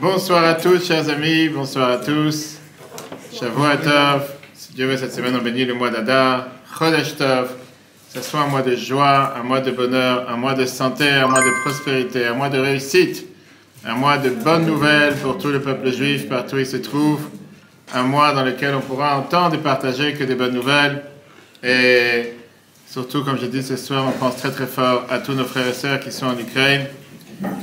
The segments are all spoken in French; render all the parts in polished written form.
Bonsoir à tous, chers amis, bonsoir à tous. Shavua Tov. Si Dieu veut, cette semaine, on bénit le mois d'Adar. Chodesh Tov. Que ce soit un mois de joie, un mois de bonheur, un mois de santé, un mois de prospérité, un mois de réussite, un mois de bonnes nouvelles pour tout le peuple juif, partout où il se trouve. Un mois dans lequel on pourra entendre et partager que des bonnes nouvelles. Et surtout, comme je dis ce soir, on pense très très fort à tous nos frères et sœurs qui sont en Ukraine,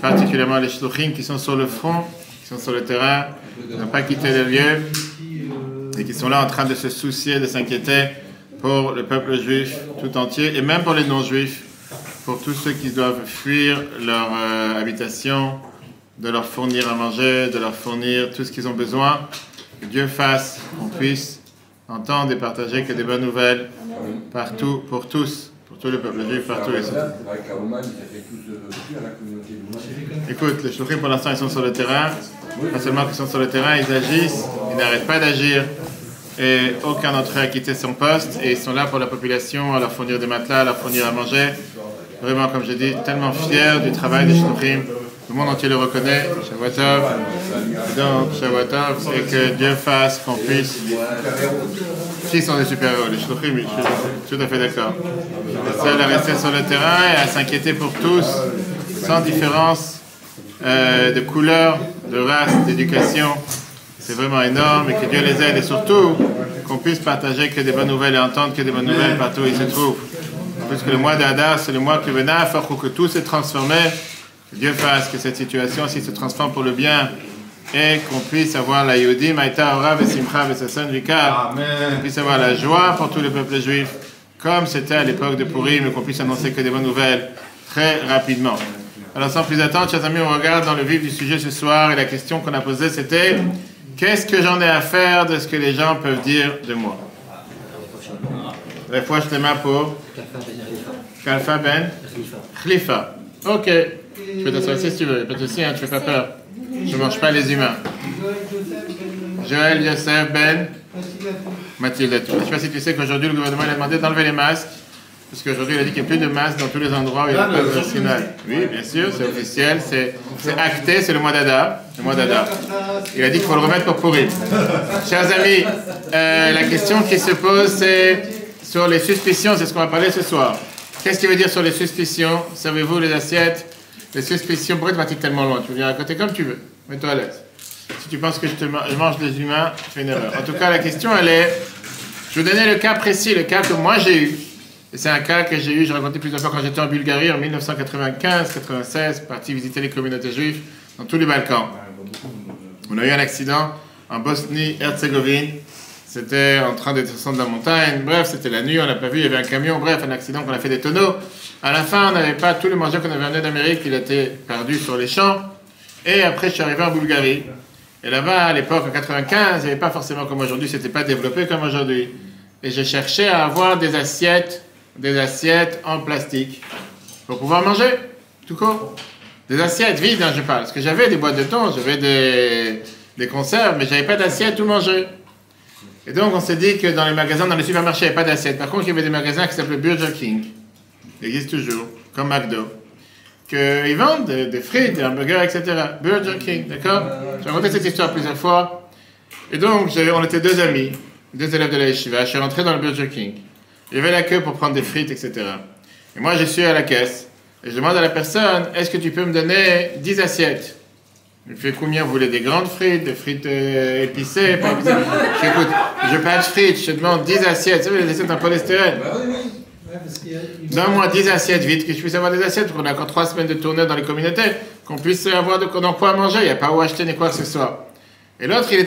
particulièrement les shluchim qui sont sur le front, qui sont sur le terrain, qui n'ont pas quitté le lieu et qui sont là en train de se soucier, de s'inquiéter pour le peuple juif tout entier et même pour les non-juifs, pour tous ceux qui doivent fuir leur habitation, de leur fournir à manger, de leur fournir tout ce qu'ils ont besoin. Que Dieu fasse qu'on puisse entendre et partager que des bonnes nouvelles partout, pour tous, pour tout le peuple juif, partout et surtout. Écoute, les shluchim pour l'instant ils sont sur le terrain, pas seulement qu'ils sont sur le terrain, ils agissent, ils n'arrêtent pas d'agir et aucun d'entre eux a quitté son poste et ils sont là pour la population, à leur fournir des matelas, à leur fournir à manger. Vraiment, comme je dis, tellement fiers du travail des shluchim. Le monde entier le reconnaît, Shavua Tov. Donc, Shavua Tov, et que Dieu fasse qu'on puisse. Qui sont des super-héros? Les shluchim, je suis tout à fait d'accord. Les seuls à rester sur le terrain et à s'inquiéter pour tous, sans différence de couleur, de race, d'éducation. C'est vraiment énorme et que Dieu les aide et surtout qu'on puisse partager que des bonnes nouvelles et entendre que des bonnes nouvelles partout où ils se trouvent. Puisque le mois d'Adar, c'est le mois que Venaf, pour que tout s'est transformé. Que Dieu fasse que cette situation aussi se transforme pour le bien et qu'on puisse avoir la Yehudi, Maïta, Ora, Vesimcha, Vesasson, Vikar. Qu'on puisse avoir la joie pour tout le peuple juif, comme c'était à l'époque de Purim, et qu'on puisse annoncer que des bonnes nouvelles très rapidement. Alors sans plus attendre, chers amis, on regarde dans le vif du sujet ce soir et la question qu'on a posée c'était qu'est-ce que j'en ai à faire de ce que les gens peuvent dire de moi? La fois je te mets pour Kalfa Ben Khalifa. Ok. Je peux t'asseoir si tu veux, pas de souci, hein, tu fais pas peur. Je ne mange pas les humains. Joël, Yosef, Ben, Mathilde. Je ne sais pas si tu sais qu'aujourd'hui le gouvernement a demandé d'enlever les masques, parce qu'aujourd'hui il a dit qu'il n'y a plus de masques dans tous les endroits où il y a pas de vaccinal. Oui, bien sûr, c'est officiel, c'est acté, c'est le mois d'Adar. Il a dit qu'il faut le remettre pour pourrir. Chers amis, la question qui se pose c'est sur les suspicions, c'est ce qu'on va parler ce soir. Qu'est-ce qu'il veut dire sur les suspicions? Savez-vous les assiettes? Les suspicions, pourquoi tu m'attiques tellement loin? Tu veux venir à côté comme tu veux. Mets-toi à l'aise. Si tu penses que je mange des humains, tu fais une erreur. En tout cas, la question, elle est... Je vais vous donner le cas précis, le cas que moi j'ai eu. Et c'est un cas que j'ai eu, j'ai raconté plusieurs fois quand j'étais en Bulgarie en 1995-96, parti visiter les communautés juives dans tous les Balkans. On a eu un accident en Bosnie-Herzégovine. C'était en train de descendre de la montagne. Bref, c'était la nuit, on n'a pas vu, il y avait un camion. Bref, un accident qu'on a fait des tonneaux. À la fin, on n'avait pas tout le manger qu'on avait amené d'Amérique, il était perdu sur les champs. Et après, je suis arrivé en Bulgarie. Et là-bas, à l'époque, en 95, il n'y avait pas forcément comme aujourd'hui, c'était pas développé comme aujourd'hui. Et j'ai cherché à avoir des assiettes en plastique pour pouvoir manger, tout court. Des assiettes vides, hein, je parle. Parce que j'avais des boîtes de thon, j'avais des conserves, mais j'avais pas d'assiettes où manger. Et donc, on s'est dit que dans les magasins, dans les supermarchés, il n'y avait pas d'assiettes. Par contre, il y avait des magasins qui s'appelaient Burger King. Il existe toujours, comme McDo. Qu'ils vendent des frites, des hamburgers, etc. Burger King, d'accord? J'ai raconté cette histoire plusieurs fois. Et donc, on était deux amis, deux élèves de la yeshiva. Je suis rentré dans le Burger King. Il y avait la queue pour prendre des frites, etc. Et moi, je suis à la caisse. Et je demande à la personne, est-ce que tu peux me donner 10 assiettes? Il me fait combien? Vous voulez des grandes frites, des frites épicées, pas épicées? Écoute, je veux pas de frites, je te demande 10 assiettes. Tu sais, les assiettes en polystyrène. Donne-moi 10 assiettes vite, que je puisse avoir des assiettes, parce qu'on a encore 3 semaines de tournée dans les communautés, qu'on puisse avoir dans quoi manger, il n'y a pas où acheter ni quoi que ce soit. Et l'autre, il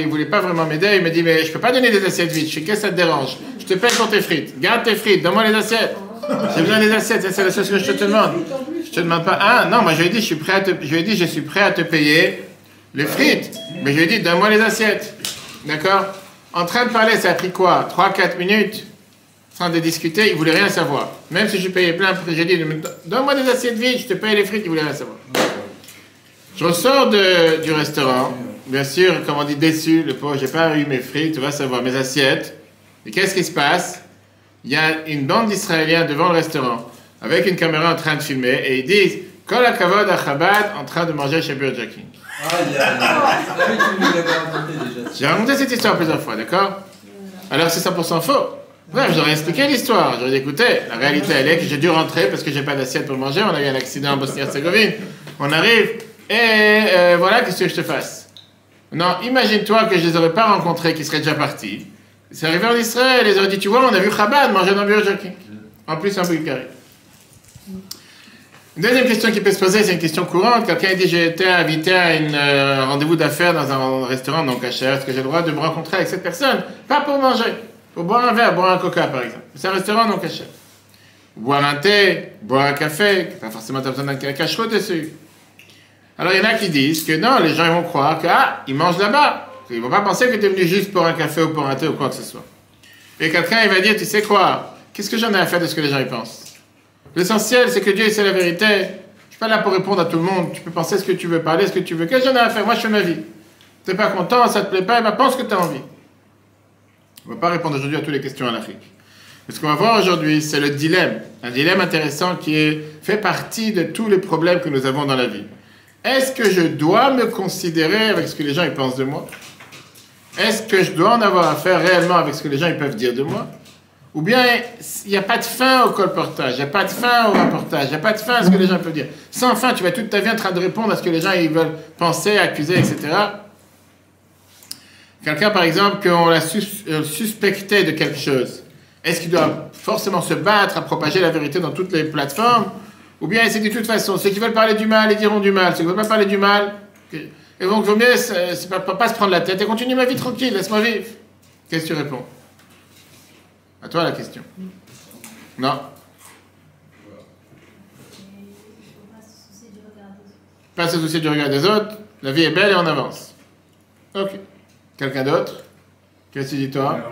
voulait pas vraiment m'aider, il me dit, mais je peux pas donner des assiettes vides, je fais, qu'est-ce que ça te dérange? Je te paye pour tes frites, garde tes frites, donne-moi les assiettes. J'ai besoin des assiettes, c'est la chose que je te demande. Je te demande pas, ah non, moi je lui ai dit, je suis prêt à te payer les frites, mais je lui ai dit, donne-moi les assiettes. D'accord? En train de parler, ça a pris quoi? 3-4 minutes? En train de discuter, il voulait rien savoir. Même si je payais plein, j'ai dit, donne-moi des assiettes vides, je te paye les frites, il voulait rien savoir. Je ressors du restaurant, bien sûr, comme on dit, déçu, le pauvre, j'ai pas eu mes frites, tu vas savoir, mes assiettes. Et qu'est-ce qui se passe? Il y a une bande d'Israéliens devant le restaurant, avec une caméra en train de filmer, et ils disent, Kol HaKavod à Chabad en train de manger chez Burger King. J'ai raconté cette histoire plusieurs fois, d'accord? Alors c'est 100% faux. Bref, j'aurais expliqué l'histoire. J'aurais dit, écoutez, la réalité elle est que j'ai dû rentrer parce que j'ai pas d'assiette pour manger. On a eu un accident en Bosnie-Herzégovine. On arrive et voilà, qu'est-ce que je te fasse? Non, imagine-toi que je les aurais pas rencontrés, qu'ils seraient déjà partis. C'est arrivé en Israël, ils auraient dit, tu vois, on a vu Chabad manger dans Burger King. En plus, en Bulgarie. Une deuxième question qui peut se poser, c'est une question courante. Quelqu'un dit, j'ai été invité à un rendez-vous d'affaires dans un restaurant non cachère. Est-ce que j'ai le droit de me rencontrer avec cette personne? Pas pour manger, pour boire un verre, boire un coca par exemple. C'est un restaurant non cachère. Boire un thé, boire un café, pas forcément besoin d'un cache-route dessus. Alors il y en a qui disent que non, les gens ils vont croire que ils mangent là-bas. Ils ne vont pas penser que tu es venu juste pour un café ou pour un thé ou quoi que ce soit. Et quelqu'un il va dire, tu sais quoi, qu'est-ce que j'en ai à faire de ce que les gens y pensent? L'essentiel, c'est que Dieu, c'est la vérité. Je ne suis pas là pour répondre à tout le monde. Tu peux penser ce que tu veux, parler ce que tu veux. Qu'est-ce que j'en ai à faire? Moi, je fais ma vie. Tu n'es pas content, ça ne te plaît pas, pense que tu as envie. On ne va pas répondre aujourd'hui à toutes les questions en Afrique. Mais ce qu'on va voir aujourd'hui, c'est le dilemme. Un dilemme intéressant qui fait partie de tous les problèmes que nous avons dans la vie. Est-ce que je dois me considérer avec ce que les gens ils pensent de moi? Est-ce que je dois en avoir à faire réellement avec ce que les gens ils peuvent dire de moi? Ou bien, il n'y a pas de fin au colportage, il n'y a pas de fin au rapportage, il n'y a pas de fin à ce que les gens peuvent dire. Sans fin, tu vas toute ta vie en train de répondre à ce que les gens ils veulent penser, accuser, etc. Quelqu'un, par exemple, qu'on l'a suspecté de quelque chose, est-ce qu'il doit forcément se battre à propager la vérité dans toutes les plateformes? Ou bien, c'est de toute façon, ceux qui veulent parler du mal, ils diront du mal. Ceux qui ne veulent pas parler du mal, et donc, il vaut mieux pas se prendre la tête et continuer ma vie tranquille, laisse-moi vivre. Qu'est-ce que tu réponds? À toi la question. Non. Pas se soucier du regard des autres. La vie est belle et on avance. Ok. Quelqu'un d'autre? Qu'est-ce que tu dis toi?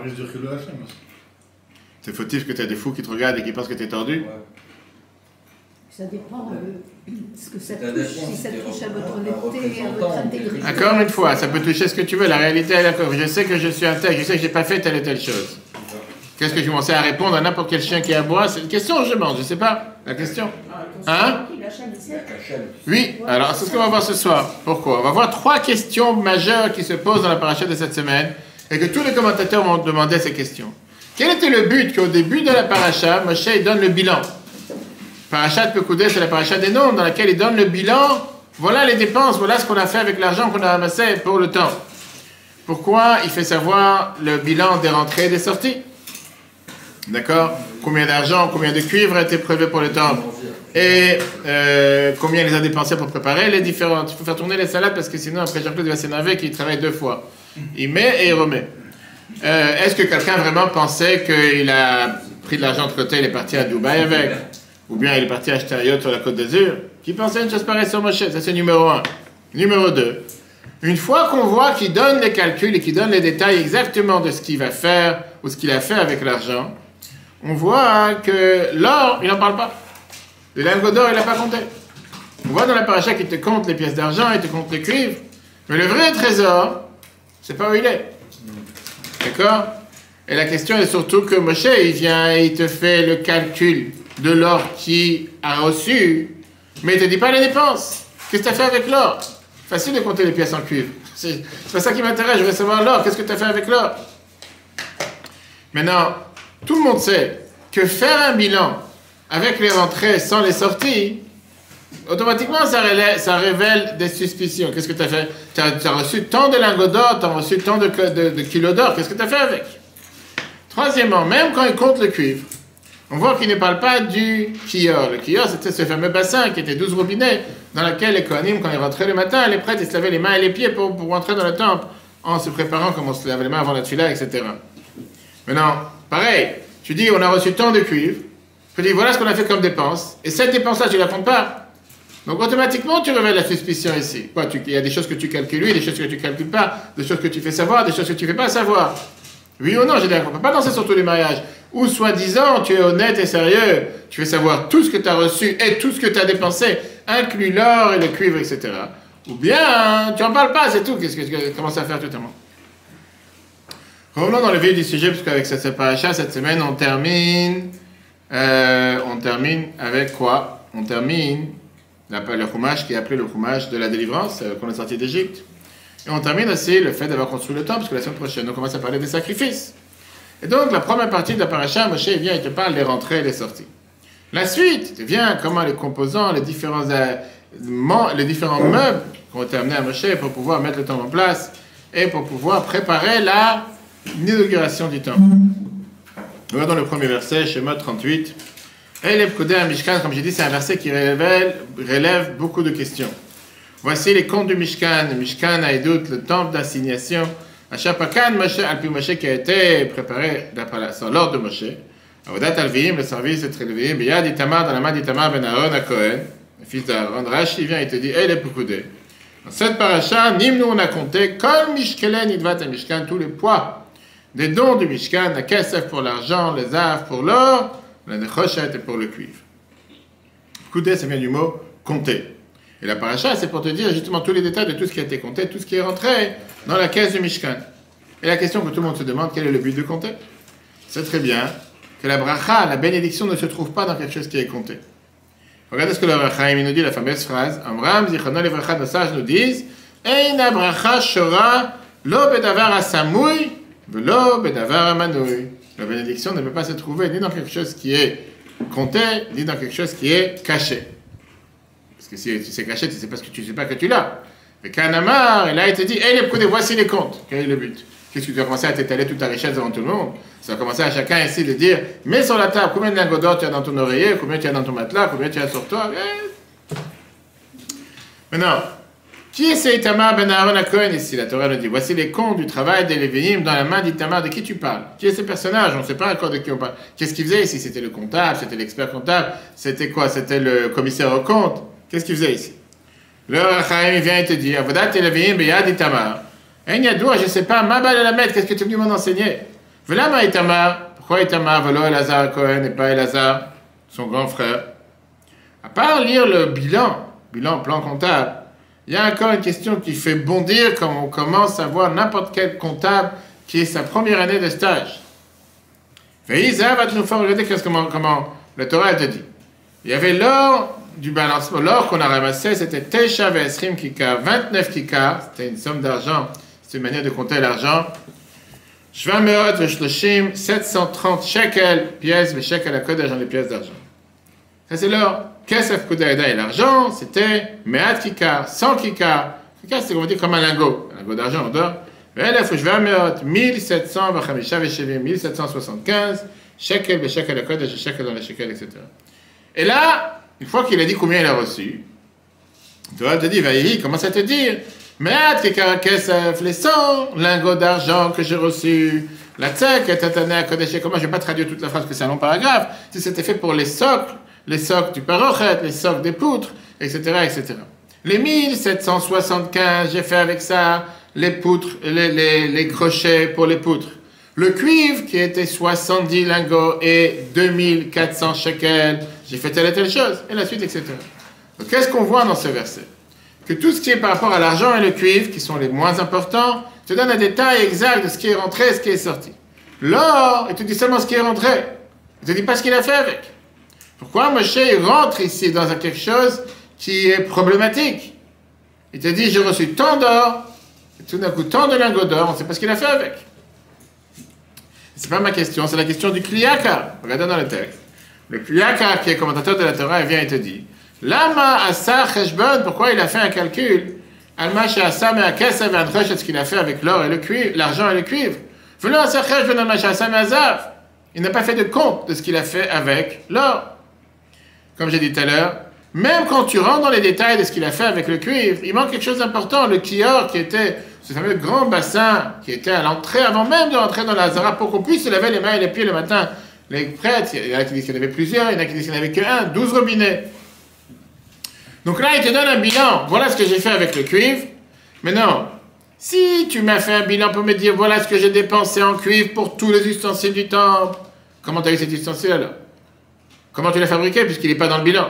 C'est fautif que tu as des fous qui te regardent et qui pensent que tu es tordu? Ça dépend ce que ça touche. Si ça touche à votre honnêteté, à votre intégrité. Encore une fois, ça peut toucher ce que tu veux. La réalité est d'accord. Je sais que je suis intègre, je sais que je n'ai pas fait telle et telle chose. Qu'est-ce que je commençais à répondre à n'importe quel chien qui aboie? C'est une question ou je mange? Je ne sais pas. La question. Hein? Oui. Alors, c'est ce qu'on va voir ce soir. Pourquoi? On va voir 3 questions majeures qui se posent dans la paracha de cette semaine et que tous les commentateurs m'ont demandé ces questions. Quel était le but qu'au début de la paracha, Moshe donne le bilan? Parachat Pekoudé, c'est la paracha des noms dans laquelle il donne le bilan. Voilà les dépenses, voilà ce qu'on a fait avec l'argent qu'on a amassé pour le temps. Pourquoi il fait savoir le bilan des rentrées et des sorties? D'accord? Combien d'argent, combien de cuivre a été prélevé pour le temple? Et combien il les a dépensés pour préparer les différentes. Il faut faire tourner les salades parce que sinon, après, Jean-Claude va s'énerver qu'il travaille 2 fois. Il met et il remet. Est-ce que quelqu'un vraiment pensait qu'il a pris de l'argent de côté et il est parti à Dubaï avec? Ou bien il est parti acheter un yacht sur la Côte d'Azur? Qui pensait une chose pareille sur Moshe? Ça, c'est numéro 1. Numéro 2. Une fois qu'on voit qu'il donne les calculs et qu'il donne les détails exactement de ce qu'il va faire ou ce qu'il a fait avec l'argent, on voit que l'or, il n'en parle pas. Le lingot d'or, il n'a pas compté. On voit dans la paracha qu'il te compte les pièces d'argent, il te compte les cuivres, mais le vrai trésor, c'est pas où il est. D'accord? Et la question est surtout que Moshe, il vient et il te fait le calcul de l'or qu'il a reçu, mais il ne te dit pas les dépenses. Qu'est-ce que tu as fait avec l'or? Facile de compter les pièces en cuivre. C'est pas ça qui m'intéresse, je veux savoir l'or. Qu'est-ce que tu as fait avec l'or? Maintenant, tout le monde sait que faire un bilan avec les rentrées sans les sorties, automatiquement, ça révèle des suspicions. Qu'est-ce que tu as fait? Tu as reçu tant de lingots d'or, tu as reçu tant de kilos d'or. Qu'est-ce que tu as fait avec? Troisièmement, même quand il compte le cuivre, on voit qu'il ne parle pas du kior. Le kior, c'était ce fameux bassin qui était 12 robinets dans lequel les Kohanim, quand ils rentraient le matin, les prêtres, ils se lavaient les mains et les pieds pour rentrer dans le temple en se préparant comme on se lave les mains avant la tefila, etc. Maintenant, pareil, tu dis on a reçu tant de cuivre, tu dis voilà ce qu'on a fait comme dépense, et cette dépense-là, tu ne la comptes pas. Donc automatiquement, tu révèles la suspicion ici. Il y a des choses que tu calcules, oui, des choses que tu ne calcules pas, des choses que tu fais savoir, des choses que tu ne fais pas savoir. Oui ou non, j'ai dit, on ne peut pas danser sur tous les mariages. Ou soi-disant, tu es honnête et sérieux, tu fais savoir tout ce que tu as reçu et tout ce que tu as dépensé, inclus l'or et le cuivre, etc. Ou bien, tu n'en parles pas, c'est tout. Qu'est-ce que tu commences à faire tout à l'heure? Revenons dans le vif du sujet, parce qu'avec cette paracha, cette semaine, on termine avec quoi? On termine le Chumash qui est appelé le Chumash de la délivrance, qu'on est sorti d'Égypte. Et on termine aussi le fait d'avoir construit le temple, parce que la semaine prochaine, on commence à parler des sacrifices. Et donc, la première partie de la paracha, Moshe vient et te parle des rentrées et des sorties. La suite devient comment les composants, les différents meubles qui ont été amenés à Moshe pour pouvoir mettre le temple en place et pour pouvoir préparer l'inauguration du temple. Regardons le premier verset, Shemot 38. Et les Pkudei Mishkan, comme j'ai dit, c'est un verset qui relève beaucoup de questions. Voici les comptes du Mishkan. Le Mishkan a Edut, le temple d'assignation. Achapakan Moshe, Alpi Moshe qui a été préparé sur l'ordre de Moshe. Avodat Alvim, le service de Levim, Biyad Itamar, dans la main d'Itamar ben Aaron à Cohen, le fils d'Aaron. Rashi vient et te dit, et les Pkudei. Dans cette paracha, nous on a compté, Kol Mishkelen Idvat Mishkan, tous les poids des dons du Mishkan, la Kesef pour l'argent, les Zav pour l'or, la Nechoshet pour le cuivre. Pkudei, ça vient du mot compter. Et la paracha, c'est pour te dire justement tous les détails de tout ce qui a été compté, tout ce qui est rentré dans la caisse du Mishkan. Et la question que tout le monde se demande, quel est le but de compter? C'est très bien que la bracha, la bénédiction ne se trouve pas dans quelque chose qui est compté. Regardez ce que le Rachaim nous dit, la fameuse phrase, Amram, Zichrono Livracha, nos sages nous disent, Eina bracha shora, lo bedavar asamui, velo bedavar amanui. La bénédiction ne peut pas se trouver ni dans quelque chose qui est compté, ni dans quelque chose qui est caché. Parce que si tu sais caché, tu sais pas ce que tu sais pas que tu l'as. Mais Kanamar, et là il te dit, hey les Pkudei, voici les comptes. Quel est le but? Qu'est-ce que tu vas commencer à t'étaler toute ta richesse devant tout le monde? Ça va commencer à chacun ici de dire, mets sur la table combien de lingots d'or tu as dans ton oreiller, combien tu as dans ton matelas, combien tu as sur toi. Maintenant, qui est ce Itamar ben Aaron à Cohen ici? La Torah nous dit, voici les comptes du travail des Lévi'im dans la main d'Itamar. De qui tu parles? Qui est ce personnage? On ne sait pas encore de qui on parle. Qu'est-ce qu'il faisait ici? C'était le comptable, c'était l'expert comptable, c'était quoi? C'était le commissaire au compte. Qu'est-ce qu'il faisait ici? Le Rachaim vient et te dit, Avodat Lévi'im beyad Itamar. Enyadoua, je ne sais pas, Mabal el Hamed, qu'est-ce que tu es venu m'en enseigner? Velama Itamar, pourquoi Itamar, velo Elazar Cohen et pas Elazar, son grand frère? À part lire le plan comptable, il y a encore une question qui fait bondir quand on commence à voir n'importe quel comptable qui est sa première année de stage. Veïza va nous faire regarder comment la Torah te dit. Il y avait l'or du balancement, l'or qu'on a ramassé, c'était Tesha Vesrim Kikar, 29 Kikar, c'était une somme d'argent, c'est une manière de compter l'argent. Shvameot Veshloshim, 730 shekels, pièces, mais shekel à Kodesh dans les pièces d'argent. Ça c'est l'or. Kesef Kudaïda et l'argent, c'était Meat Kikar, 100 Kikar. Kikar, c'est comme un lingot d'argent, on dort. Velef Shvameot, 1775, shekel, shekel à Kodesh, shekel dans les shekels, etc. Et là, une fois qu'il a dit combien il a reçu, Torah te dit, Vaïhi, commence à te dire, Meat Kikar Kesef, les 100 lingots d'argent que j'ai reçus, la tzek et tatane à Kodesh, comment je ne vais pas traduire toute la phrase, que c'est un long paragraphe, si c'était fait pour les socles du parochet, les socles des poutres, etc., etc. Les 1775, j'ai fait avec ça les poutres, les crochets pour les poutres. Le cuivre qui était 70 lingots et 2400 shekels, j'ai fait telle et telle chose, et la suite, etc. Donc, qu'est-ce qu'on voit dans ce verset? Que tout ce qui est par rapport à l'argent et le cuivre, qui sont les moins importants, te donne un détail exact de ce qui est rentré et ce qui est sorti. L'or, il te dit seulement ce qui est rentré. Il ne te dit pas ce qu'il a fait avec. Pourquoi Moshe rentre ici dans quelque chose qui est problématique? Il te dit, j'ai reçu tant d'or, et tout d'un coup, tant de lingots d'or, on ne sait pas ce qu'il a fait avec. Ce n'est pas ma question, c'est la question du Kliyaka. Regardez dans le texte. Le Kliyaka, qui est commentateur de la Torah, il vient et te dit, Lama asa cheshbon, pourquoi il a fait un calcul? Alma she'asa me'akesef ve'anchosh, ce qu'il a fait avec l'or et le cuivre, l'argent et le cuivre. Velo asa cheshbon alma she'asa me'azav. Il n'a pas fait de compte de ce qu'il a fait avec l'or. Comme j'ai dit tout à l'heure, même quand tu rentres dans les détails de ce qu'il a fait avec le cuivre, il manque quelque chose d'important. Le kior, qui était ce fameux grand bassin, qui était à l'entrée, avant même de rentrer dans la Hazara, pour qu'on puisse se laver les mains et les pieds le matin. Les prêtres, il y en a qui disent qu'il y en avait plusieurs, il y en a qui disent qu'il n'y en avait qu'un, 12 robinets. Donc là, il te donne un bilan. Voilà ce que j'ai fait avec le cuivre. Mais non, si tu m'as fait un bilan pour me dire, voilà ce que j'ai dépensé en cuivre pour tous les ustensiles du temple, comment tu as eu cet ustensile alors? Comment tu l'as fabriqué puisqu'il n'est pas dans le bilan?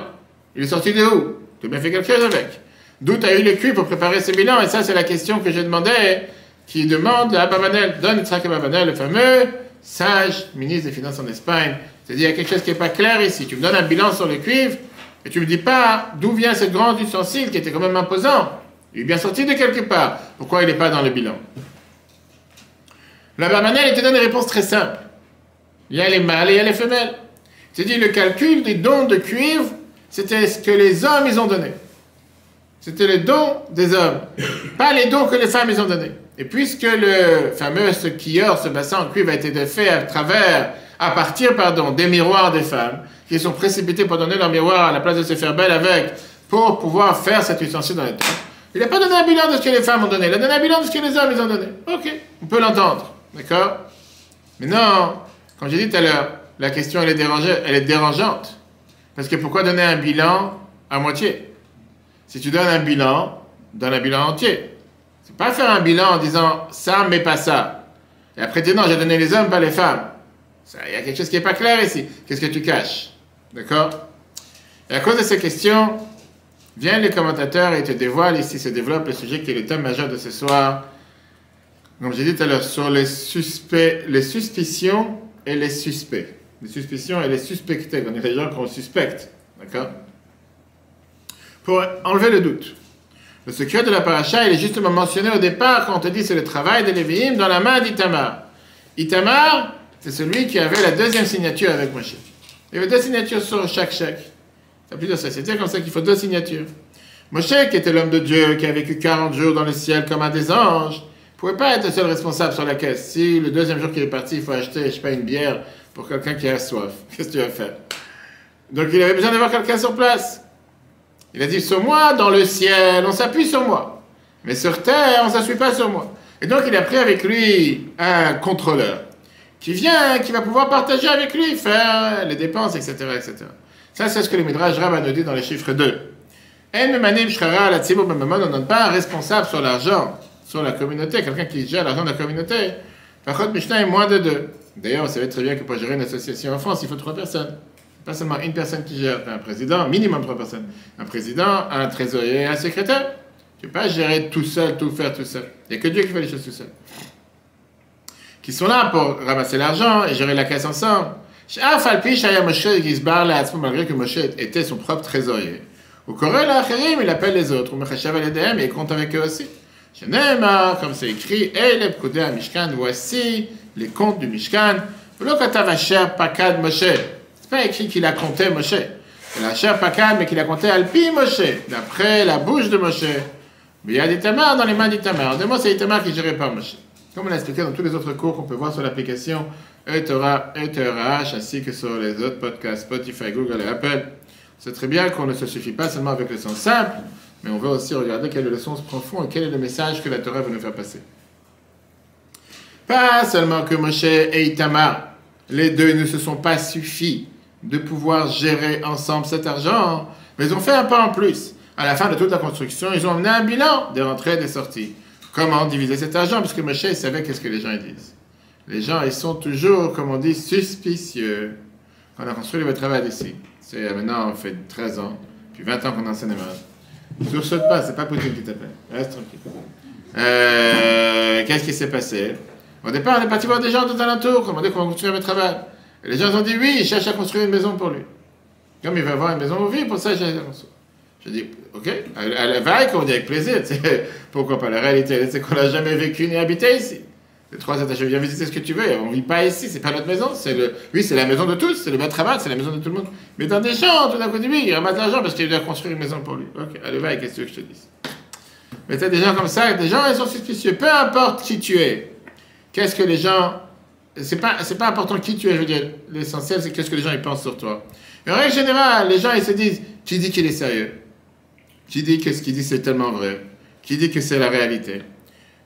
Il est sorti de où? Tu as bien fait quelque chose avec. D'où tu as eu le cuivre pour préparer ce bilan? Et ça, c'est la question que je demandais, qui demande à Abravanel. Donne Yitzhak Abravanel, le fameux sage ministre des Finances en Espagne. C'est-à-dire, il y a quelque chose qui n'est pas clair ici. Tu me donnes un bilan sur le cuivre, Et tu ne me dis pas d'où vient ce grand ustensile qui était quand même imposant. Il est bien sorti de quelque part. Pourquoi il n'est pas dans le bilan? La Barbanel te donne une réponse très simple. Il y a les mâles et il y a les femelles. C'est dit le calcul des dons de cuivre, c'était ce que les hommes ils ont donné. C'était les dons des hommes, pas les dons que les femmes ils ont donnés. Et puisque le fameux ce bassin en cuivre a été fait à partir des miroirs des femmes, qui sont précipités pour donner leur miroir à la place de se faire belle avec, pour pouvoir faire cet ustensile dans le temple. Il n'a pas donné un bilan de ce que les femmes ont donné, il a donné un bilan de ce que les hommes ils ont donné. Ok, on peut l'entendre, d'accord? Mais non, comme j'ai dit tout à l'heure, la question elle est dérangeante. Parce que pourquoi donner un bilan à moitié? Si tu donnes un bilan, donne un bilan entier. C'est pas faire un bilan en disant ça mais pas ça. Et après dire non, j'ai donné les hommes, pas les femmes. Il y a quelque chose qui n'est pas clair ici. Qu'est-ce que tu caches? D'accord? Et à cause de ces questions, viennent les commentateurs et te dévoilent, ici se développe le sujet qui est le thème majeur de ce soir. Comme j'ai dit tout à l'heure, sur les suspicions et les suspects. Les suspicions et les suspectés. On est les gens qu'on suspecte. D'accord? Pour enlever le doute. Le secret de la paracha, il est justement mentionné au départ quand on te dit c'est le travail des Lévi'im dans la main d'Itamar. Itamar, c'est celui qui avait la deuxième signature avec Moshe. Il y avait 2 signatures sur chaque chèque. Ça plus de ça. C'était comme ça qu'il faut 2 signatures. Moshe, qui était l'homme de Dieu, qui a vécu 40 jours dans le ciel comme un des anges, ne pouvait pas être le seul responsable sur la caisse. Si le 2e jour qu'il est parti, il faut acheter, je sais pas, une bière pour quelqu'un qui a soif. Qu'est-ce que tu vas faire? Donc il avait besoin d'avoir quelqu'un sur place. Il a dit, sur moi, dans le ciel, on s'appuie sur moi. Mais sur terre, on ne s'appuie pas sur moi. Et donc il a pris avec lui un contrôleur qui vient, qui va pouvoir partager avec lui, faire les dépenses, etc. etc. Ça, c'est ce que le Midrash Rabbah nous dit dans les chiffres 2. On ne donne pas un responsable sur l'argent, sur la communauté, quelqu'un qui gère l'argent de la communauté. Par contre, Mishnah est moins de 2. D'ailleurs, vous savez très bien que pour gérer une association en France, il faut 3 personnes. Pas seulement une personne qui gère, un président, minimum 3 personnes. Un président, un trésorier et un secrétaire. Tu ne peux pas gérer tout seul, tout faire tout seul. Il n'y a que Dieu qui fait les choses tout seul. Qui sont là pour ramasser l'argent et gérer la caisse ensemble. Malgré que Moshe était son propre trésorier. Au Korel Acherim, il appelle les autres. Et il compte avec eux aussi. Comme c'est écrit, voici les comptes du Mishkan. C'est pas écrit qu'il a compté Moshe. Il a cher Pakad, mais qu'il a compté Alpi Moshe, d'après la bouche de Moshe. Mais il y a d'Itamar dans les mains d'Itamar. En deux mots, c'est Itamar qui gérait par Moshe. Comme on a expliqué dans tous les autres cours qu'on peut voir sur l'application eTorah, eTorah, ainsi que sur les autres podcasts, Spotify, Google et Apple. C'est très bien qu'on ne se suffit pas seulement avec le sens simple, mais on veut aussi regarder quel est le sens profond et quel est le message que la Torah veut nous faire passer. Pas seulement que Moshe et Itamar, les deux ne se sont pas suffis de pouvoir gérer ensemble cet argent, mais ils ont fait un pas en plus. À la fin de toute la construction, ils ont amené un bilan des rentrées et des sorties. Comment diviser cet argent? Parce que Moshe savait qu'est-ce que les gens disent. Les gens, ils sont toujours, comme on dit, suspicieux. On a construit le travail d'ici. C'est maintenant, on fait 13 ans, puis 20 ans qu'on enseigne les malades. Ne saute pas, c'est pas Poutine qui t'appelle. Reste tranquille. Qu'est-ce qui s'est passé? Au départ, on est parti voir des gens tout alentour, demander comment construire le travail. Et les gens ont dit oui, il cherche à construire une maison pour lui. Comme il va avoir une maison où vivre, pour ça, j'ai construit. Je dis, ok, elle va qu'on dit avec plaisir. Pourquoi pas? La réalité, c'est qu'on n'a jamais vécu ni habité ici. Les 3 étages, viens visiter ce que tu veux. On ne vit pas ici, c'est pas notre maison. Oui, c'est la maison de tous, c'est le maître travail, c'est la maison de tout le monde. Mais dans des gens, tout d'un coup, oui, il ramasse de l'argent parce qu'il doit construire une maison pour lui. Ok, allez, va, qu'est-ce que je te dis? Mais tu as des gens comme ça, des gens, ils sont suspicieux. Peu importe qui tu es. Qu'est-ce que les gens... C'est pas important qui tu es, je veux dire. L'essentiel, c'est qu'est-ce que les gens ils pensent sur toi. Et en règle générale, les gens, ils se disent, qui dit qu'il est sérieux? Qui dit que ce qu'il dit, c'est tellement vrai? Qui dit que c'est la réalité?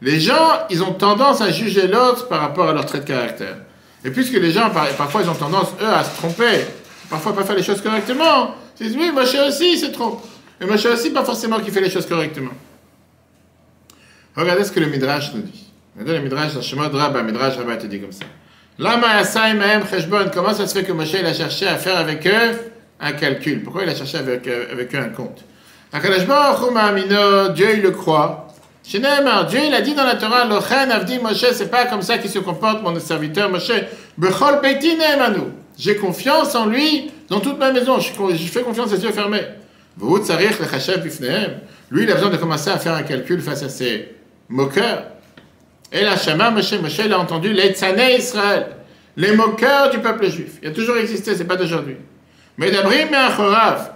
Les gens, ils ont tendance à juger l'autre par rapport à leur trait de caractère. Et puisque les gens, parfois, ils ont tendance, eux, à se tromper, parfois pas faire les choses correctement, ils disent, oui, Moshe aussi, il se trompe. Et Moshe aussi, pas forcément qu'il fait les choses correctement. Regardez ce que le Midrash nous dit. Le Midrash, dans Shemot Rabbah, Midrash Rabbah te dit comme ça. Comment ça se fait que Moshe il a cherché à faire avec eux un calcul? Pourquoi il a cherché avec eux un compte? Dieu il le croit. Dieu il a dit dans la Torah, Lochen Avdi Moshe, c'est pas comme ça qu'il se comporte mon serviteur Moshe. Bechol Beiti Ne'emanu. J'ai confiance en lui dans toute ma maison, je fais confiance à les yeux fermés. Vous, tsarich le chashev bifnehem. Lui, il a besoin de commencer à faire un calcul face à ses moqueurs. Et la Shema, Moshe, il a entendu les Tzanei Israël, les moqueurs du peuple juif. Il a toujours existé, c'est pas d'aujourd'hui. Mais d'Abrim et Achorav,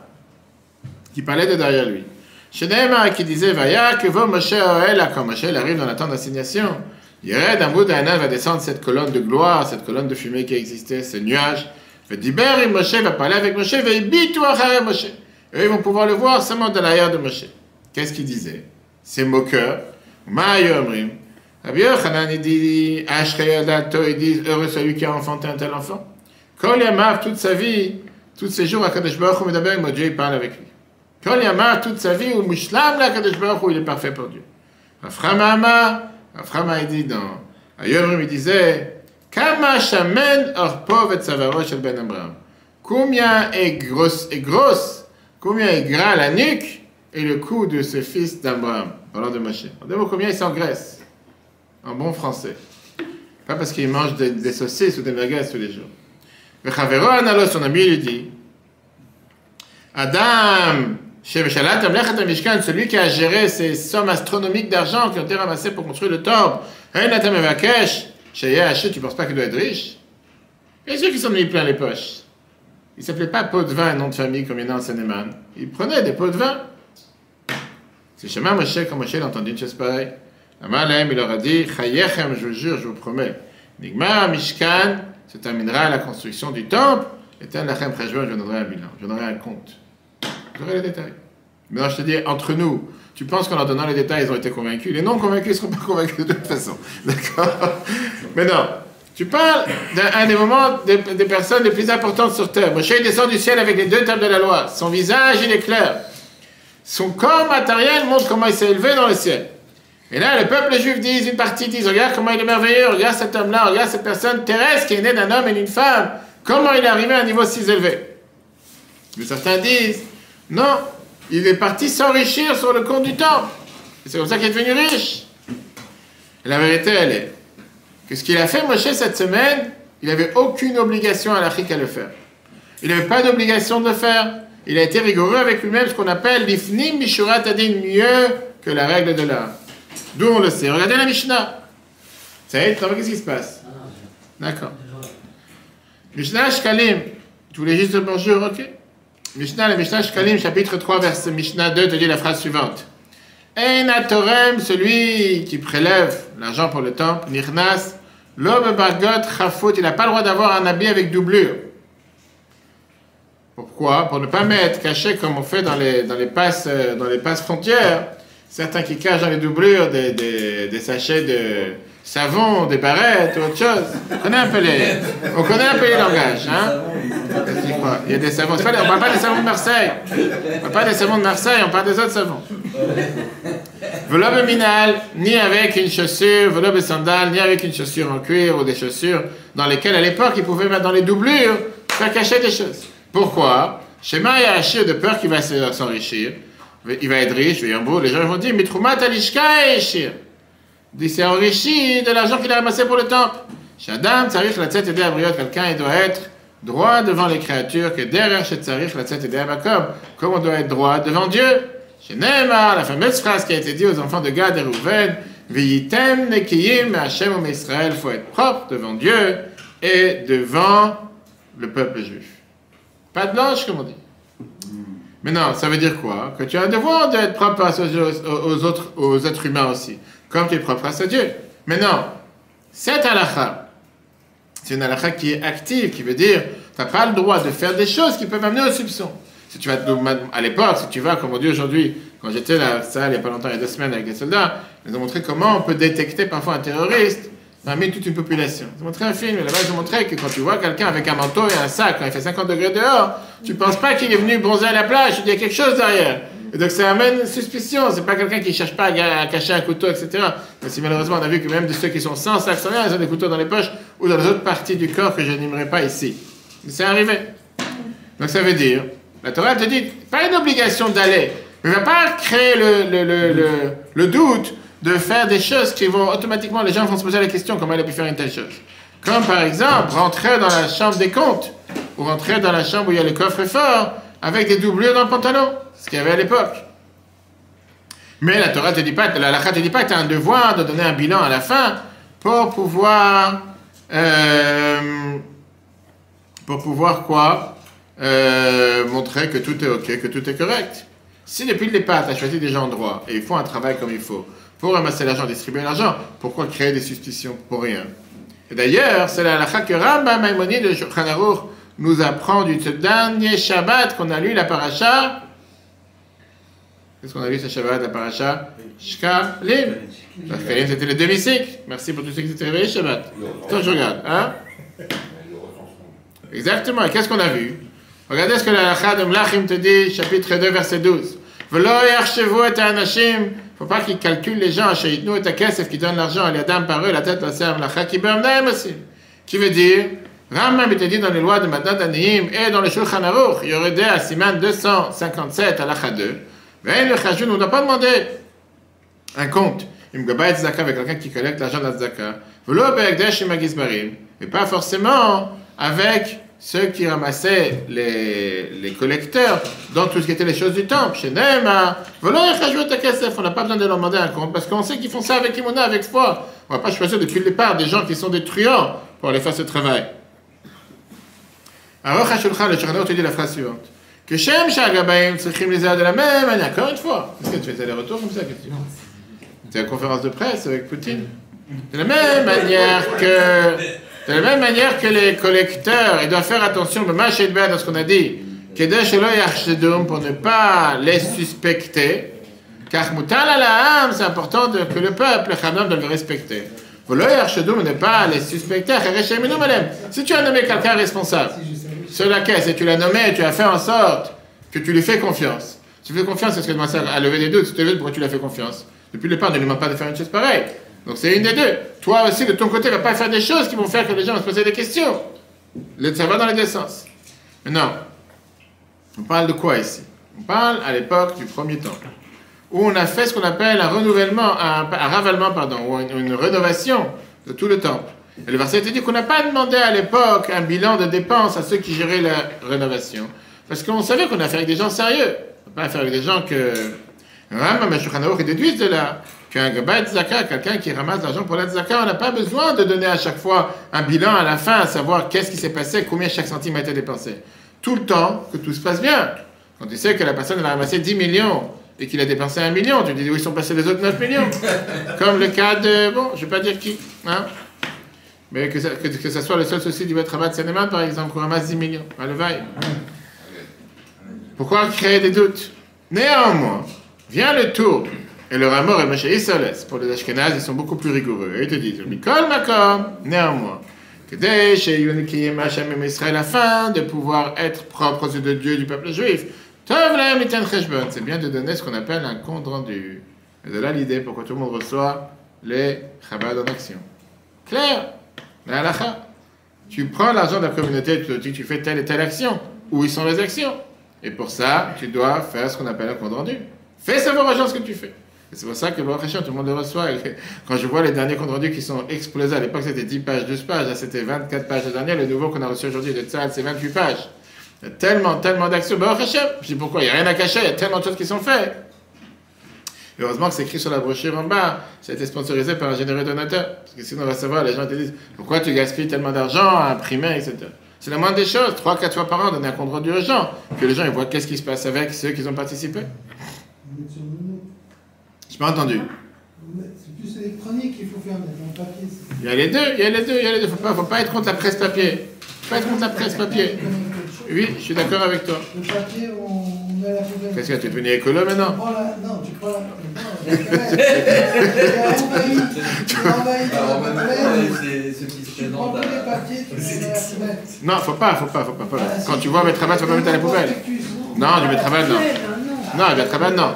qui parlait de derrière lui. Sheneema, qui disait, Vaya, que vos Moshe Oel, quand Moshe arrive dans la tente d'assignation, Yered, Amoud, Ana va descendre cette colonne de gloire, cette colonne de fumée qui existait, ce nuage. Diber, et Moshe va parler avec Moshe, Veibitu Achare Moshe. Et ils vont pouvoir le voir seulement de l'arrière de Moshe. Qu'est-ce qu'il disait? Ces moqueurs. Ma'ayomrim. Rabbi Yochanan, il dit, ils disent, heureux celui qui a enfanté un tel enfant. Kol Yamav, toute sa vie, tous ses jours, à Kadosh Baruch Hu Medaber, Dieu, il parle avec lui. Kol Yamav, toute sa vie, où Mushlam, la Kadosh Baruch Hu, il est parfait pour Dieu. Raframa, il dit dans Ayomrim, il disait, Kama Shamen Orpov et Savaro Shel Ben Abraham. Combien est grosse, combien est gras la nuque et le cou de ce fils d'Abraham, parlant de Moshe. Regardez combien il s'engraisse. En bon français. Pas parce qu'il mange des saucisses ou des merguez tous les jours. Son ami lui dit, Adam, celui qui a géré ces sommes astronomiques d'argent qui ont été ramassées pour construire le temple, tu ne penses pas qu'il doit être riche? Bien sûr qu'ils s'en ont mis plein les poches. Il ne s'appelait pas pot de vin, nom de famille, comme il y en a en Seine-et-Marne. Il prenait des pots de vin. C'est Shema Moshe, quand Moshe a entendu une chose pareille. Amalem, il leur a dit, Chayechem, je vous jure, je vous promets. Nigma Mishkan se terminera la construction du temple. Et Ten Lachem Cheshbon, je donnerai un bilan, je donnerai un compte. J'aurai les détails. Maintenant, je te dis, entre nous, tu penses qu'en leur donnant les détails, ils ont été convaincus? Les non-convaincus ne seront pas convaincus de toute façon. D'accord? Mais non. Tu parles d'un des moments des personnes les plus importantes sur terre. Moshe descend du ciel avec les deux tables de la loi. Son visage, il est clair. Son corps matériel montre comment il s'est élevé dans le ciel. Et là, le peuple juif dit, une partie dit, regarde comment il est merveilleux, regarde cet homme-là, regarde cette personne terrestre qui est née d'un homme et d'une femme. Comment il est arrivé à un niveau si élevé? Mais certains disent, non, il est parti s'enrichir sur le compte du temple. Et c'est comme ça qu'il est devenu riche. Et la vérité, elle est que ce qu'il a fait, Moshe, cette semaine, il n'avait aucune obligation à l'Afrique à le faire. Il n'avait pas d'obligation de le faire. Il a été rigoureux avec lui-même, ce qu'on appelle l'ifnim mishurat adin, mieux que la règle de l'art. D'où on le sait. Regardez la Mishnah. Ça y est, qu'est-ce qui se passe? D'accord. Mishnah Shkalim. Tu voulais juste le bonjour, ok? La Mishnah Shkalim, chapitre 3, verset Mishnah 2, te dit la phrase suivante. Ein atorem, celui qui prélève l'argent pour le temple, nirnas, l'homme bargot chafut, il n'a pas le droit d'avoir un habit avec doublure. Pourquoi? Pour ne pas mettre caché comme on fait dans les passes frontières. Certains qui cachent dans les doublures des sachets de savon, des barrettes ou autre chose. On connaît un peu les langages, hein? Il y a des savons. On ne parle pas des savons de Marseille. On parle pas des savons de Marseille, on parle des autres savons. Velobe minal, ni avec une chaussure, velobe sandal, ni avec une chaussure en cuir ou des chaussures dans lesquelles à l'époque ils pouvaient mettre dans les doublures, faire cacher des choses. Pourquoi? Shema Yahashir, de peur qu'il va s'enrichir. Il va être riche, les gens vont dire, mais Troumat Alishka Yahashir. Il s'est enrichi de l'argent qu'il a ramassé pour le temple. Shadam, Tsarich, la tête et Abriot, quelqu'un, il doit être droit devant les créatures, que derrière chez Tsarich, la tête et Abakom, comme on doit être droit devant Dieu. Chez Neymar, la fameuse phrase qui a été dite aux enfants de Gad et Rouven, Veyitem Nekiyim, Hachem ou Israël, il faut être propre devant Dieu et devant le peuple juif. Pas de blanche, comme on dit. Mais non, ça veut dire quoi? Que tu as un devoir d'être propre aux êtres humains aussi, comme tu es propre à Dieu. Mais non, cette halakha, c'est une halakha qui est active, qui veut dire tu n'as pas le droit de faire des choses qui peuvent amener au soupçon. Si tu vas, à l'époque, si tu vas, comme on dit aujourd'hui, quand j'étais là, ça, il n'y a pas longtemps, il y a 2 semaines avec des soldats, ils ont montré comment on peut détecter parfois un terroriste parmi toute une population. Ils ont montré un film, et là-bas, ils ont montré que quand tu vois quelqu'un avec un manteau et un sac, quand il fait 50 degrés dehors, tu ne penses pas qu'il est venu bronzer à la plage, il y a quelque chose derrière. Et donc ça amène une suspicion, c'est pas quelqu'un qui ne cherche pas à cacher un couteau, etc. Mais si malheureusement on a vu que même de ceux qui sont sans sac, sans rien, ils ont des couteaux dans les poches ou dans les autres parties du corps que je n'aimerais pas ici. Mais c'est arrivé. Donc ça veut dire, la Torah te dit, pas une obligation d'aller, mais ne va pas créer le doute de faire des choses qui vont automatiquement, les gens vont se poser la question comment il a pu faire une telle chose. Comme par exemple, rentrer dans la chambre des comptes, ou rentrer dans la chambre où il y a le coffre-fort avec des doublures dans le pantalon, ce qu'il y avait à l'époque. Mais la Torah te dit pas, la halakha te dit pas que tu as un devoir de donner un bilan à la fin pour pouvoir quoi montrer que tout est ok, que tout est correct. Si depuis le départ, tu as choisi des gens droits et ils font un travail comme il faut pour ramasser l'argent, distribuer l'argent, pourquoi créer des suspicions pour rien? Et d'ailleurs, c'est la halakha que Rambam Maïmonide de Shulchan Aruch nous apprend du dernier Shabbat qu'on a lu la paracha. Qu'est-ce qu'on a lu ce Shabbat, la paracha? Shkalim. Shkalim, c'était le demi-cycle. Merci pour tous ceux qui s'étaient réveillés Shabbat. Toi, je regarde. Hein? Exactement. Et qu'est-ce qu'on a vu? Regardez ce que la halakha de Mlachim te dit, chapitre 2, verset 12. V'lo yarchevu et ha'anashim. Faut pas qu'ils calculent les gens, shayitnu et hakesef, qui donnent l'argent à l'adam par eux, la tête, la serre, mlacha, qui bernam aussi. Qui veut dire, Rambam te dit dans les lois de Matnat Aniyim et dans le Shulchan Aruch, il y aurait des à Siman 257 à l'Acha 2. Mais le Chajun, on ne doit pas demander un compte. Il me gaba et tzaka avec quelqu'un qui collecte l'argent de la tzaka. V'lo be'ekdesh im ha'gizbarim. Mais pas forcément avec ceux qui ramassaient les collecteurs dans tout ce qui était les choses du temple. Chez Neema, v'lo yachajou et hakesef. On n'a pas besoin de leur demander un compte parce qu'on sait qu'ils font ça avec imona, avec foi. On ne va pas choisir depuis le départ des gens qui sont des truands pour aller faire ce travail. Aruch HaShulchan, le Shulchan Aruch te dit la phrase suivante. Que Shem Shagabaim tzrichim les de la même manière. Encore une fois. Est-ce que tu fais des retours comme ça? C'est la conférence de presse avec Poutine. De la même manière que les collecteurs, ils doivent faire attention, le mach et le dans ce qu'on a dit, Kedesh Elo Yachshedum, pour ne pas les suspecter, car Mutal Alaam, c'est important que le peuple, le Khamam, doit le respecter. V'lo Yachshedum, ne pas les suspecter, si tu as nommé quelqu'un responsable sur la caisse et tu l'as nommé et tu as fait en sorte que tu lui fais confiance. Tu fais confiance, c'est ce que commence à lever des doutes. Si tu levé, pourquoi tu lui as fait confiance? Depuis le départ, ne lui demande pas de faire une chose pareille. Donc c'est une des deux. Toi aussi, de ton côté, ne va pas faire des choses qui vont faire que les gens vont se poser des questions. Ça va dans les deux sens. Maintenant, on parle de quoi ici? On parle à l'époque du premier temple, où on a fait ce qu'on appelle un renouvellement, un ravalement, pardon, ou une rénovation de tout le temple. Et le verset dit qu'on n'a pas demandé à l'époque un bilan de dépenses à ceux qui géraient la rénovation. Parce qu'on savait qu'on a affaire avec des gens sérieux. On n'a pas affaire avec des gens que... Rambam et Shulchan Aruch déduisent de là qu'un gaba tzaka, quelqu'un qui ramasse l'argent pour la tzaka, on n'a pas besoin de donner à chaque fois un bilan à la fin, à savoir qu'est-ce qui s'est passé, combien chaque centime a été dépensé. Tout le temps que tout se passe bien. Quand tu sais que la personne a ramassé 10 millions et qu'il a dépensé 1 million, tu te dis où ils sont passés les autres 9 millions. Comme le cas de... Bon, je ne vais pas dire qui. Hein? Mais que ça soit le seul souci du Bet Rabat Seneman, par exemple, qu'on ramasse 10 millions. À le vaille. Pourquoi créer des doutes? Néanmoins, vient le tour. Et le Ramor et Moshe Isoles, pour les Ashkenazes, ils sont beaucoup plus rigoureux. Et ils te disent, Mikol Makom, néanmoins, afin de pouvoir être propre aux yeux de Dieu du peuple juif. C'est bien de donner ce qu'on appelle un compte rendu. Et de là l'idée pour que tout le monde reçoive les Chabad en action. Clair? La halakha. Tu prends l'argent de la communauté, tu te dis que tu fais telle et telle action. Où sont les actions? Et pour ça, tu dois faire ce qu'on appelle un compte rendu. Fais savoir aux gens ce que tu fais. Et c'est pour ça que Baruch Hashem, tout le monde le reçoit. Et quand je vois les derniers comptes rendus qui sont explosés, à l'époque c'était 10 pages, 12 pages, là c'était 24 pages le dernier, le nouveau qu'on a reçu aujourd'hui de Tzal, c'est 28 pages. Il y a tellement d'actions. Baruch Hashem, je dis pourquoi? Il n'y a rien à cacher, il y a tellement de choses qui sont faites. Et heureusement que c'est écrit sur la brochure en bas, ça a été sponsorisé par un généreux donateur. Parce que sinon on va savoir, les gens te disent, pourquoi tu gaspilles tellement d'argent à imprimer, etc. C'est la moindre des choses, 3-4 fois par an, donner un compte rendu aux gens, que les gens ils voient qu'est-ce qui se passe avec ceux qui ont participé. Je n'ai pas entendu. C'est plus électronique qu'il faut faire, en papier. Il y a les deux. Faut pas être contre la presse papier. Faut pas être contre la presse papier. Oui, je suis d'accord avec toi. Le papier, on met à la poubelle. Qu'est-ce que tu es devenu écolo maintenant? Non, tu prends la... Tu envahis. Ceux qui se Tu prends tous les papiers, tu mets à la poubelle. Non, faut pas. Quand tu vois mes travaux, tu vas pas mettre à la poubelle. Non, du bettravade, non. Non, du bettravade, non.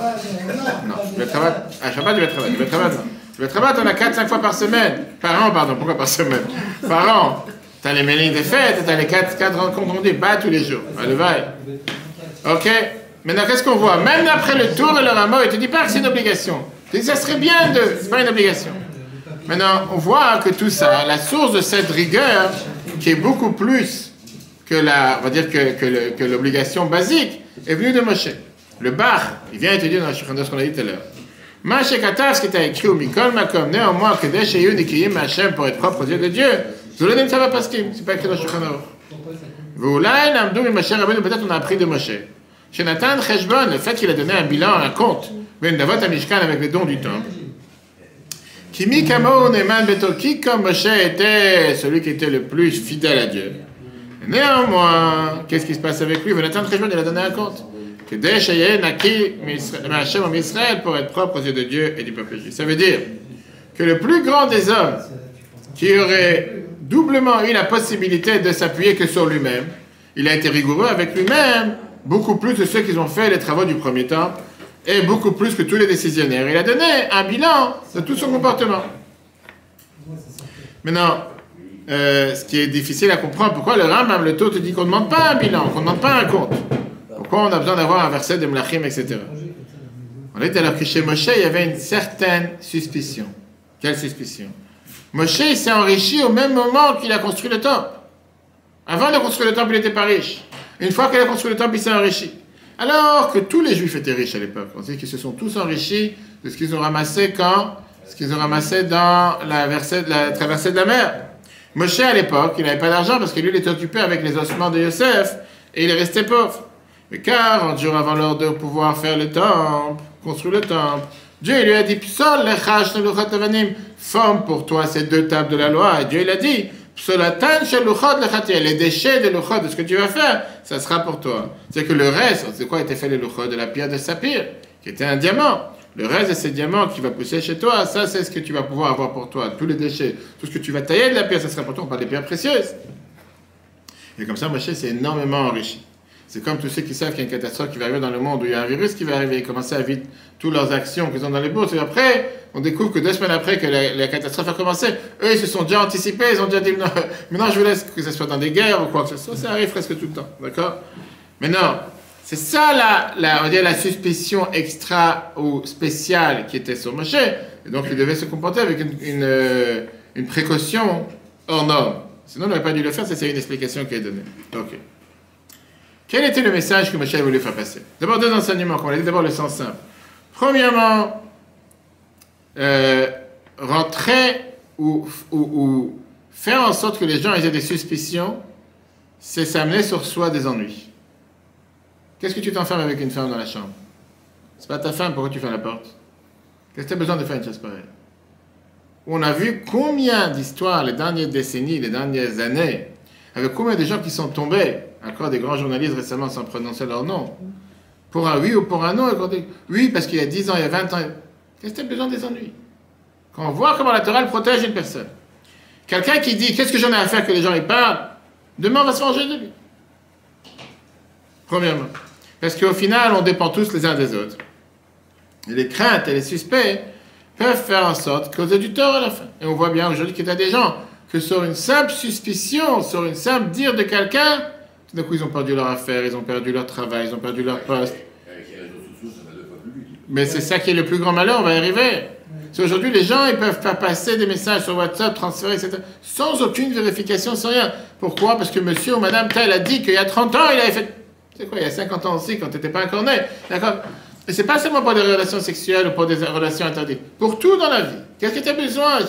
Non, du bettravade. Ah, je sais pas du bettravade. Du bettravade, non. Du bettravade, on a 4-5 fois par semaine. Par an, pardon. Pourquoi par semaine? Par an. T'as les mailings des fêtes, t'as les 4 rencontres rendus, pas tous les jours. Allez, va. Ok? Maintenant, qu'est-ce qu'on voit? Même après le tour de leur amour, il te dit pas que c'est une obligation. Il dit ça serait bien de. C'est pas une obligation. Maintenant, on voit que tout ça, la source de cette rigueur, qui est beaucoup plus on va dire que l'obligation basique est venue de Moshe. Le Bach, il vient te dire dans ce qu'on a dit tout à l'heure. Moshe Katav, ce qui t'a écrit au Mikol Makom, néanmoins, que Desh Eyun Nikiyim Hashem pour être propre aux yeux de Dieu, Zuladim ça va pas c'est pas écrit dans Shulchan Aruch. Voulay Namdou et Moshe Rabbeinu, peut-être on a appris de Moshe. Chez Nathan Cheshbon, le fait qu'il a donné un bilan, un compte, Ben Davot Amishkan avec les dons du temple. Kimi Kamo Neman Betoki, comme Moshe était celui qui était le plus fidèle à Dieu. Néanmoins, qu'est-ce qui se passe avec lui? Nathan Cheshbon, il a donné un compte. Que Desh Eyun Naki Hashem en Israël pour être propre aux yeux de Dieu et du peuple juif. Ça veut dire que le plus grand des hommes qui aurait doublement eu la possibilité de s'appuyer que sur lui-même, il a été rigoureux avec lui-même, beaucoup plus que ceux qui ont fait les travaux du premier temple, et beaucoup plus que tous les décisionnaires. Il a donné un bilan de tout son comportement. Maintenant, ce qui est difficile à comprendre, pourquoi le Rambam, le Taux, te dit qu'on ne demande pas un bilan, qu'on ne demande pas un compte. Pourquoi on a besoin d'avoir un verset de Melachim, etc. On dit alors que chez Moshe, il y avait une certaine suspicion. Quelle suspicion? Moshe, il s'est enrichi au même moment qu'il a construit le temple. Avant de construire le temple, il n'était pas riche. Une fois qu'il a construit le temple, il s'est enrichi. Alors que tous les Juifs étaient riches à l'époque. On sait qu'ils se sont tous enrichis de ce qu'ils ont ramassé ce qu'ils ont ramassé dans la traversée de la mer. Moshe, à l'époque, il n'avait pas d'argent parce que lui, il était occupé avec les ossements de Yosef et il est resté pauvre. Mais 40 jours avant l'heure de pouvoir faire le temple, construire le temple, Dieu lui a dit, forme pour toi ces deux tables de la loi. Et Dieu il a dit, les déchets de l'uchot, de ce que tu vas faire, ça sera pour toi. C'est que le reste, c'est quoi était fait les l'uchot? De la pierre de saphir, qui était un diamant. Le reste de ces diamants qui va pousser chez toi, ça c'est ce que tu vas pouvoir avoir pour toi. Tous les déchets, tout ce que tu vas tailler de la pierre, ça sera pour toi. On parle des pierres précieuses. Et comme ça, Moshe s'est énormément enrichi. C'est comme tous ceux qui savent qu'il y a une catastrophe qui va arriver dans le monde, où il y a un virus qui va arriver, ils commencent à vivre toutes leurs actions qu'ils ont dans les bourses. Et après, on découvre que 2 semaines après que la catastrophe a commencé, eux, ils se sont déjà anticipés, ils ont déjà dit, non, maintenant je vous laisse que ce soit dans des guerres ou quoi que ce soit. Ça arrive presque tout le temps, d'accord? Mais non, c'est ça on va dire la suspicion extra ou spéciale qui était sur Moshe. Et donc il devait se comporter avec une précaution hors norme. Sinon, il n'aurait pas dû le faire, c'est une explication qui est donnée. Ok. Quel était le message que Moshe voulait faire passer? D'abord, 2 enseignements, comme on l'a dit, d'abord le sens simple. Premièrement, rentrer ou faire en sorte que les gens aient des suspicions, c'est s'amener sur soi des ennuis. Qu'est-ce que tu t'enfermes avec une femme dans la chambre? C'est pas ta femme, pourquoi tu fermes la porte? Qu'est-ce que tu as besoin de faire une chose pareille? On a vu combien d'histoires, les dernières décennies, les dernières années, avec combien de gens qui sont tombés, encore des grands journalistes récemment sans prononcer leur nom, pour un oui ou pour un non, et qu'on dit oui parce qu'il y a 10 ans, il y a 20 ans, qu'est-ce que tu as besoin des ennuis? Quand on voit comment la Torah protège une personne, quelqu'un qui dit qu'est-ce que j'en ai à faire que les gens y parlent, demain on va se venger de lui. Premièrement. Parce qu'au final, on dépend tous les uns des autres. Et les craintes et les suspects peuvent faire en sorte causer du tort à la fin. Et on voit bien aujourd'hui qu'il y a des gens que sur une simple suspicion, sur une simple dire de quelqu'un, tout d'un coup ils ont perdu leur affaire, ils ont perdu leur travail, ils ont perdu leur poste. Mais c'est ça qui est le plus grand malheur, on va y arriver. C'est aujourd'hui les gens ils peuvent faire passer des messages sur WhatsApp, transférer, etc. sans aucune vérification, sans rien. Pourquoi? Parce que monsieur ou madame tel a dit qu'il y a 30 ans il avait fait... C'est quoi, il y a 50 ans aussi, quand tu n'étais pas encore né. D'accord? Et c'est pas seulement pour des relations sexuelles ou pour des relations interdites. Pour tout dans la vie. Qu'est-ce que tu as besoin?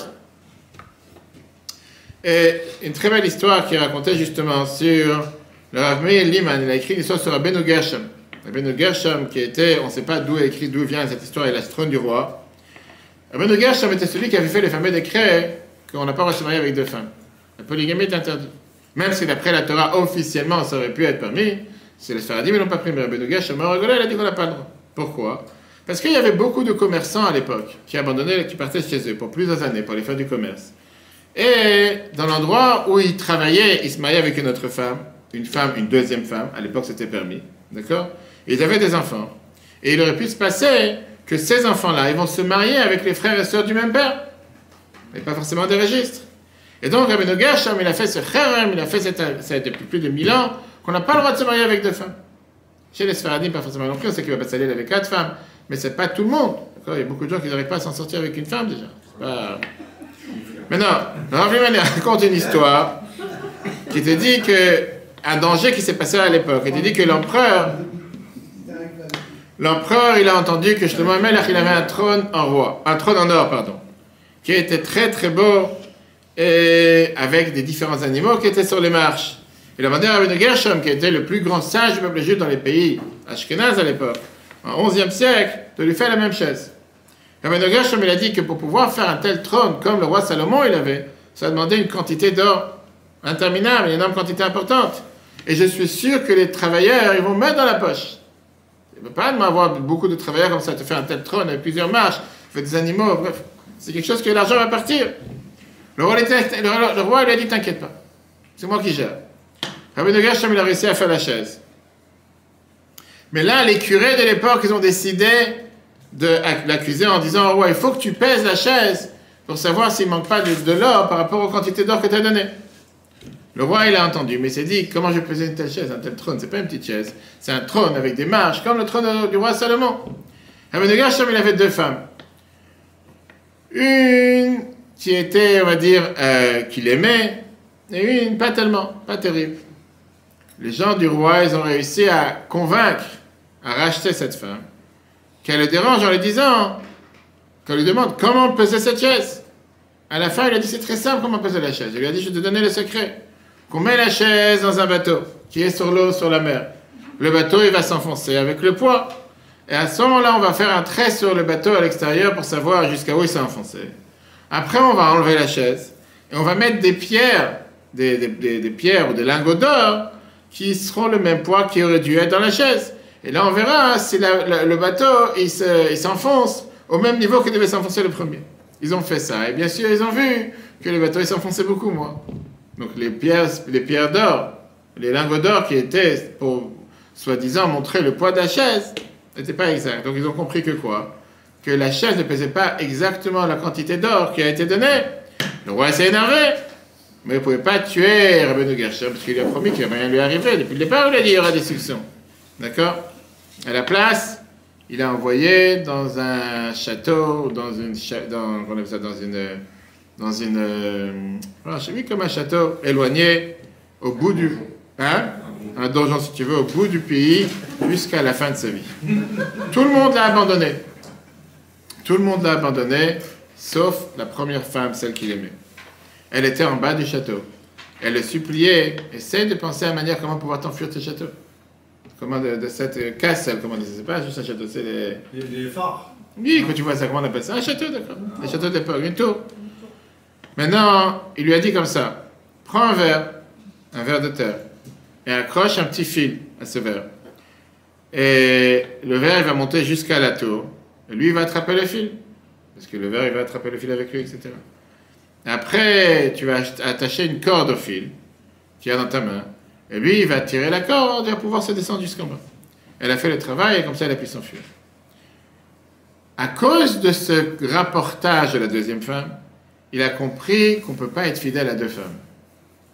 Et une très belle histoire qui racontait justement sur le Rav Meir Liman. Il a écrit une histoire sur Rabbeinu Gershom. Rabbeinu Gershom qui était, on ne sait pas d'où vient cette histoire, il a le trône du roi. Rabbeinu Gershom était celui qui avait fait le fameux décret qu'on n'a pas reçu marier avec 2 femmes. La polygamie est interdite. Même si d'après la Torah, officiellement, ça aurait pu être permis, c'est les Sfaradim, ils n'ont pas pris. Mais Rabbeinu Gershom, il a dit qu'on n'a pas le droit. Pourquoi? Parce qu'il y avait beaucoup de commerçants à l'époque qui abandonnaient, qui partaient chez eux pour plusieurs années pour aller faire du commerce. Et dans l'endroit où ils travaillaient, ils se mariaient avec une autre femme, une deuxième femme, à l'époque c'était permis, d'accord? Et ils avaient des enfants. Et il aurait pu se passer que ces enfants-là, ils vont se marier avec les frères et sœurs du même père. Mais pas forcément des registres. Et donc Rabbeinu Gershom, il a fait ce kherem, il a fait ça depuis plus de 1000 ans, qu'on n'a pas le droit de se marier avec 2 femmes. Chez les Sfaradim, pas forcément non plus, on sait qu'il va pas s'allier avec 4 femmes, mais c'est pas tout le monde. D'accord? Il y a beaucoup de gens qui n'arrivent pas à s'en sortir avec une femme déjà. C'est pas... Maintenant, Rav Liman raconte une histoire qui te dit que un danger qui s'est passé à l'époque. Il dit que l'empereur, il a entendu que Shlomo HaMelech, il avait un trône en or, pardon, qui était très très beau, et avec des différents animaux qui étaient sur les marches. Il a demandé à Rabbeinu Gershom, qui était le plus grand sage du peuple juif dans les pays ashkénazes à l'époque, en 11e siècle, de lui faire la même chaise. Rabbeinu Gershom, il a dit que pour pouvoir faire un tel trône, comme le roi Salomon il avait, ça demandait une quantité d'or interminable, une énorme quantité importante. Et je suis sûr que les travailleurs, ils vont mettre dans la poche. Il ne peut pas avoir beaucoup de travailleurs comme ça, te faire un tel trône avec plusieurs marches, faire des animaux, bref. C'est quelque chose que l'argent va partir. Le roi lui a dit, t'inquiète pas, c'est moi qui gère. Rabbeinu Gershom, il a réussi à faire la chaise. Mais là, les curés de l'époque, ils ont décidé de l'accuser en disant, oh, ouais, il faut que tu pèses la chaise pour savoir s'il ne manque pas de l'or par rapport aux quantités d'or que tu as données. Le roi, il a entendu, mais il s'est dit, comment je vais peser une telle chaise, un tel trône? C'est pas une petite chaise, c'est un trône avec des marches, comme le trône du roi Salomon. Rabbeinu Gershom, il avait deux femmes. Une qui était, on va dire, qu'il aimait, et une pas tellement, pas terrible. Les gens du roi, ils ont réussi à convaincre, à racheter cette femme, qu'elle le dérange en lui disant, qu'on lui demande comment peser cette chaise. À la fin, il a dit, c'est très simple comment peser la chaise. Il lui a dit, je vais te donner le secret. Qu'on met la chaise dans un bateau qui est sur l'eau, sur la mer. Le bateau, il va s'enfoncer avec le poids. Et à ce moment-là, on va faire un trait sur le bateau à l'extérieur pour savoir jusqu'à où il s'est enfoncé. Après, on va enlever la chaise et on va mettre des pierres, des pierres ou des lingots d'or qui seront le même poids qui aurait dû être dans la chaise. Et là, on verra si le bateau il s'enfonce au même niveau que devait s'enfoncer le premier. Ils ont fait ça. Et bien sûr, ils ont vu que le bateau il s'enfonçait beaucoup moins. Donc les pierres d'or, les lingots d'or qui étaient pour, soi-disant, montrer le poids de la chaise, n'étaient pas exacts. Donc ils ont compris que quoi? Que la chaise ne pesait pas exactement la quantité d'or qui a été donnée. Le roi s'est énervé, mais il ne pouvait pas tuer Rabbeinu Gershom, parce qu'il lui a promis qu'il ne va rien lui arriver. Depuis le départ, il a dit qu'il y aura des destructions. D'accord? À la place, il a envoyé dans un château, comme un château éloigné, au bout du, un donjon si tu veux, au bout du pays, jusqu'à la fin de sa vie. Tout le monde l'a abandonné. Tout le monde l'a abandonné, sauf la première femme, celle qu'il aimait. Elle était en bas du château. Elle le suppliait, essaie de penser à la manière comment pouvoir t'enfuir de ce château. Comment de cette castle, comment on dit, c'est pas juste un château, c'est les phares. Oui, quand tu vois ça, comment on appelle ça? Un château, d'accord. Un château de l'époque, une tour. Maintenant, il lui a dit comme ça, prends un verre de terre, et accroche un petit fil à ce verre. Et le verre, il va monter jusqu'à la tour, et lui, il va attraper le fil. Parce que le verre, il va attraper le fil avec lui, etc. Après, tu vas attacher une corde au fil, qui est dans ta main, et lui, il va tirer la corde, il va pouvoir se descendre jusqu'en bas. Elle a fait le travail, et comme ça, elle a pu s'enfuir. À cause de ce rapportage de la deuxième femme, il a compris qu'on ne peut pas être fidèle à deux femmes.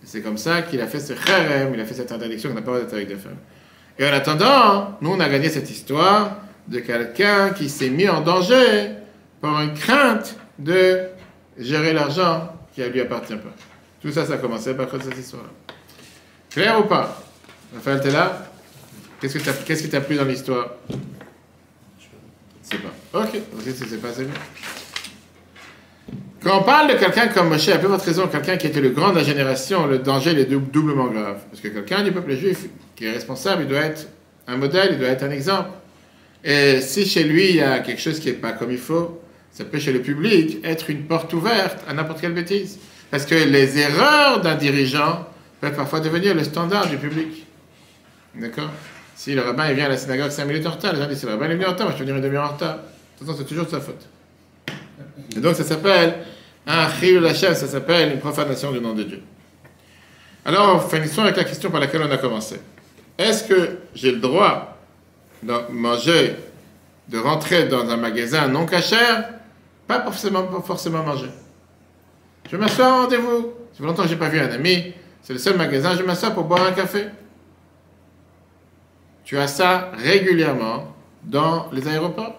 Et c'est comme ça qu'il a fait ce kharem, il a fait cette interdiction qu'on n'a pas le droit d'être avec deux femmes. Et en attendant, nous, on a gagné cette histoire de quelqu'un qui s'est mis en danger par une crainte de gérer l'argent qui ne lui appartient pas. Tout ça, ça a commencé par cause de cette histoire-là. Clair ou pas? Raphaël, t'es là? Qu'est-ce qui t'a plu dans l'histoire? Je sais pas. Ok, c'est pas, c'est bien. Quand on parle de quelqu'un comme Moshe, à peu votre raison, quelqu'un qui était le grand de la génération, le danger est doublement grave. Parce que quelqu'un du peuple juif qui est responsable, il doit être un modèle, il doit être un exemple. Et si chez lui, il y a quelque chose qui n'est pas comme il faut, ça peut chez le public être une porte ouverte à n'importe quelle bêtise. Parce que les erreurs d'un dirigeant peuvent parfois devenir le standard du public. D'accord? Si le rabbin il vient à la synagogue 5 minutes en retard, les gens disent c'est le rabbin il est venu en retard, moi je vais venir une demi-heure en retard. De toute façon, c'est toujours de sa faute. Et donc ça s'appelle un chilul Hashem, ça s'appelle une profanation du nom de Dieu. Alors, finissons avec la question par laquelle on a commencé. Est-ce que j'ai le droit de manger, de rentrer dans un magasin non cachère, pas forcément manger? Je m'assois à un rendez-vous. Ça fait longtemps que je n'ai pas vu un ami, c'est le seul magasin, je m'assois pour boire un café. Tu as ça régulièrement dans les aéroports.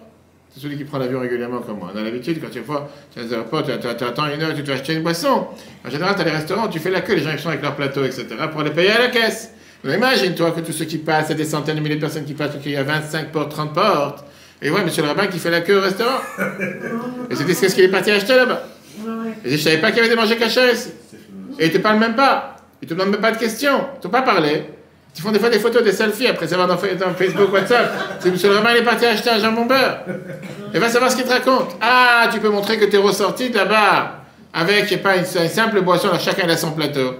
C'est celui qui prend l'avion régulièrement comme moi. On a l'habitude, quand tu vas dans les aéroports, tu attends une heure, tu dois acheter une boisson. En général, tu as les restaurants, tu fais la queue, les gens ils sont avec leur plateau, etc., pour les payer à la caisse. Alors, imagine-toi que tous ceux qui passent, il y a des centaines de milliers de personnes qui passent, qu'il y a 25 portes, 30 portes. Et ouais, monsieur le rabbin qui fait la queue au restaurant. Et c'est qu'est-ce qu'il est parti acheter là-bas. Et je ne savais pas qu'il y avait des mangers cachés ici. Et ils ne te parlent même pas. Ils ne te demandent même pas de questions. Ils ne t'ont pas parlé. Ils font des fois des photos, des selfies, après savoir dans Facebook, WhatsApp. C'est monsieur le rabbin, il est parti acheter un jambon beurre. Et va savoir ce qu'il te raconte. Ah, tu peux montrer que tu es ressorti de là-bas avec, je sais pas, une simple boisson, là, chacun a son plateau.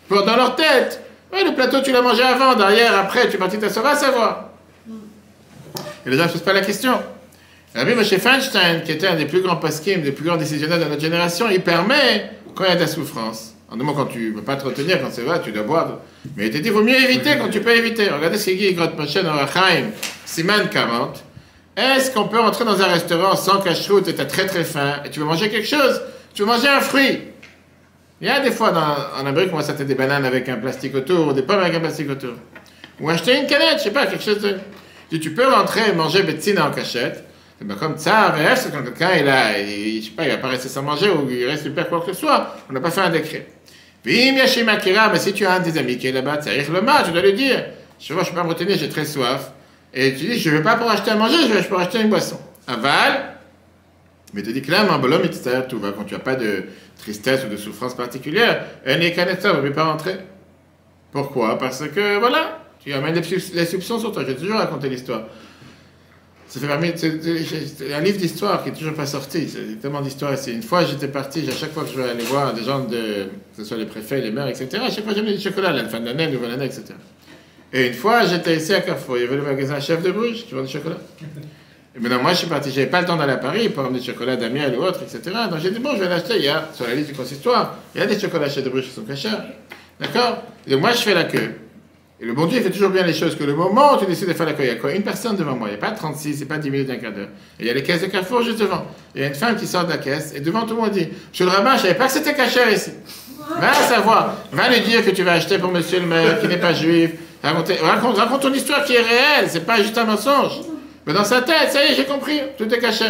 Pour dans leur tête, ouais, le plateau, tu l'as mangé avant, derrière, après, tu es parti t'asseoir, va savoir. Et les gens ne se posent pas la question. Rabbi Moshe Feinstein, qui était un des plus grands poskim, des plus grands décisionnaires de notre génération, il permet, quand il y a de la souffrance, en demandant quand tu ne peux pas te retenir, quand c'est vrai, tu dois boire. Mais il te dit, il vaut mieux éviter quand tu peux éviter. Regardez ce qu'il dit, Grot Moshe dans Rachaim, Siman 40. Est-ce qu'on peut rentrer dans un restaurant sans cache-route et tu as très très faim et tu veux manger quelque chose? Tu veux manger un fruit? Il y a des fois en Amérique, moi, ça fait des bananes avec un plastique autour, ou des pommes avec un plastique autour. Ou acheter une canette, je sais pas, quelque chose de... Tu peux rentrer et manger betsina en cachette. Et ben comme ça, c'est quand quelqu'un je sais pas, il va pas rester sans manger ou il reste super quoi que ce soit. On n'a pas fait un décret. Mais si tu as un de tes amis qui est là-bas, tu dois lui dire, je ne peux pas me retenir, j'ai très soif. Et tu dis, je ne vais pas pour acheter à manger, je vais pour acheter une boisson. Aval, mais tu dis que là, tout va, quand tu n'as pas de tristesse ou de souffrance particulière, elle n'est qu'un état, on ne peut pas rentrer. Pourquoi? Parce que, voilà, tu amènes les soupçons sur toi. J'ai toujours raconté l'histoire. Ça fait c'est un livre d'histoire qui n'est toujours pas sorti. C'est tellement d'histoires ici. Une fois, j'étais parti, à chaque fois que je vais aller voir des gens, que ce soit les préfets, les maires, etc., à chaque fois, j'amenais du chocolat, à la fin de l'année, nouvelle année, etc. Et une fois, j'étais ici à Carrefour. Il y avait le magasin Chef de Bruges qui vend du chocolat. Et maintenant, moi, je suis parti. Je n'avais pas le temps d'aller à Paris pour emmener du chocolat d'Amiel ou autre, etc. Donc, j'ai dit, bon, je vais l'acheter. Il y a, sur la liste du consistoire, il y a des chocolats Chef de Bruges qui sont cachés. D'accord? Et moi, je fais la queue. Et le bon Dieu, il fait toujours bien les choses, que le moment où tu décides de faire la queue, il y a quoi? Une personne devant moi, il n'y a pas 36, c'est pas 10 minutes d'un quart d'heure. Et il y a les caisses de Carrefour juste devant. Il y a une femme qui sort de la caisse, et devant tout le monde dit, monsieur le rabbin, je ne savais pas que c'était caché ici. Va savoir, va lui dire que tu vas acheter pour monsieur le maire, qui n'est pas juif. Raconte ton histoire qui est réelle, c'est pas juste un mensonge. Mais dans sa tête, ça y est, j'ai compris, tout est caché.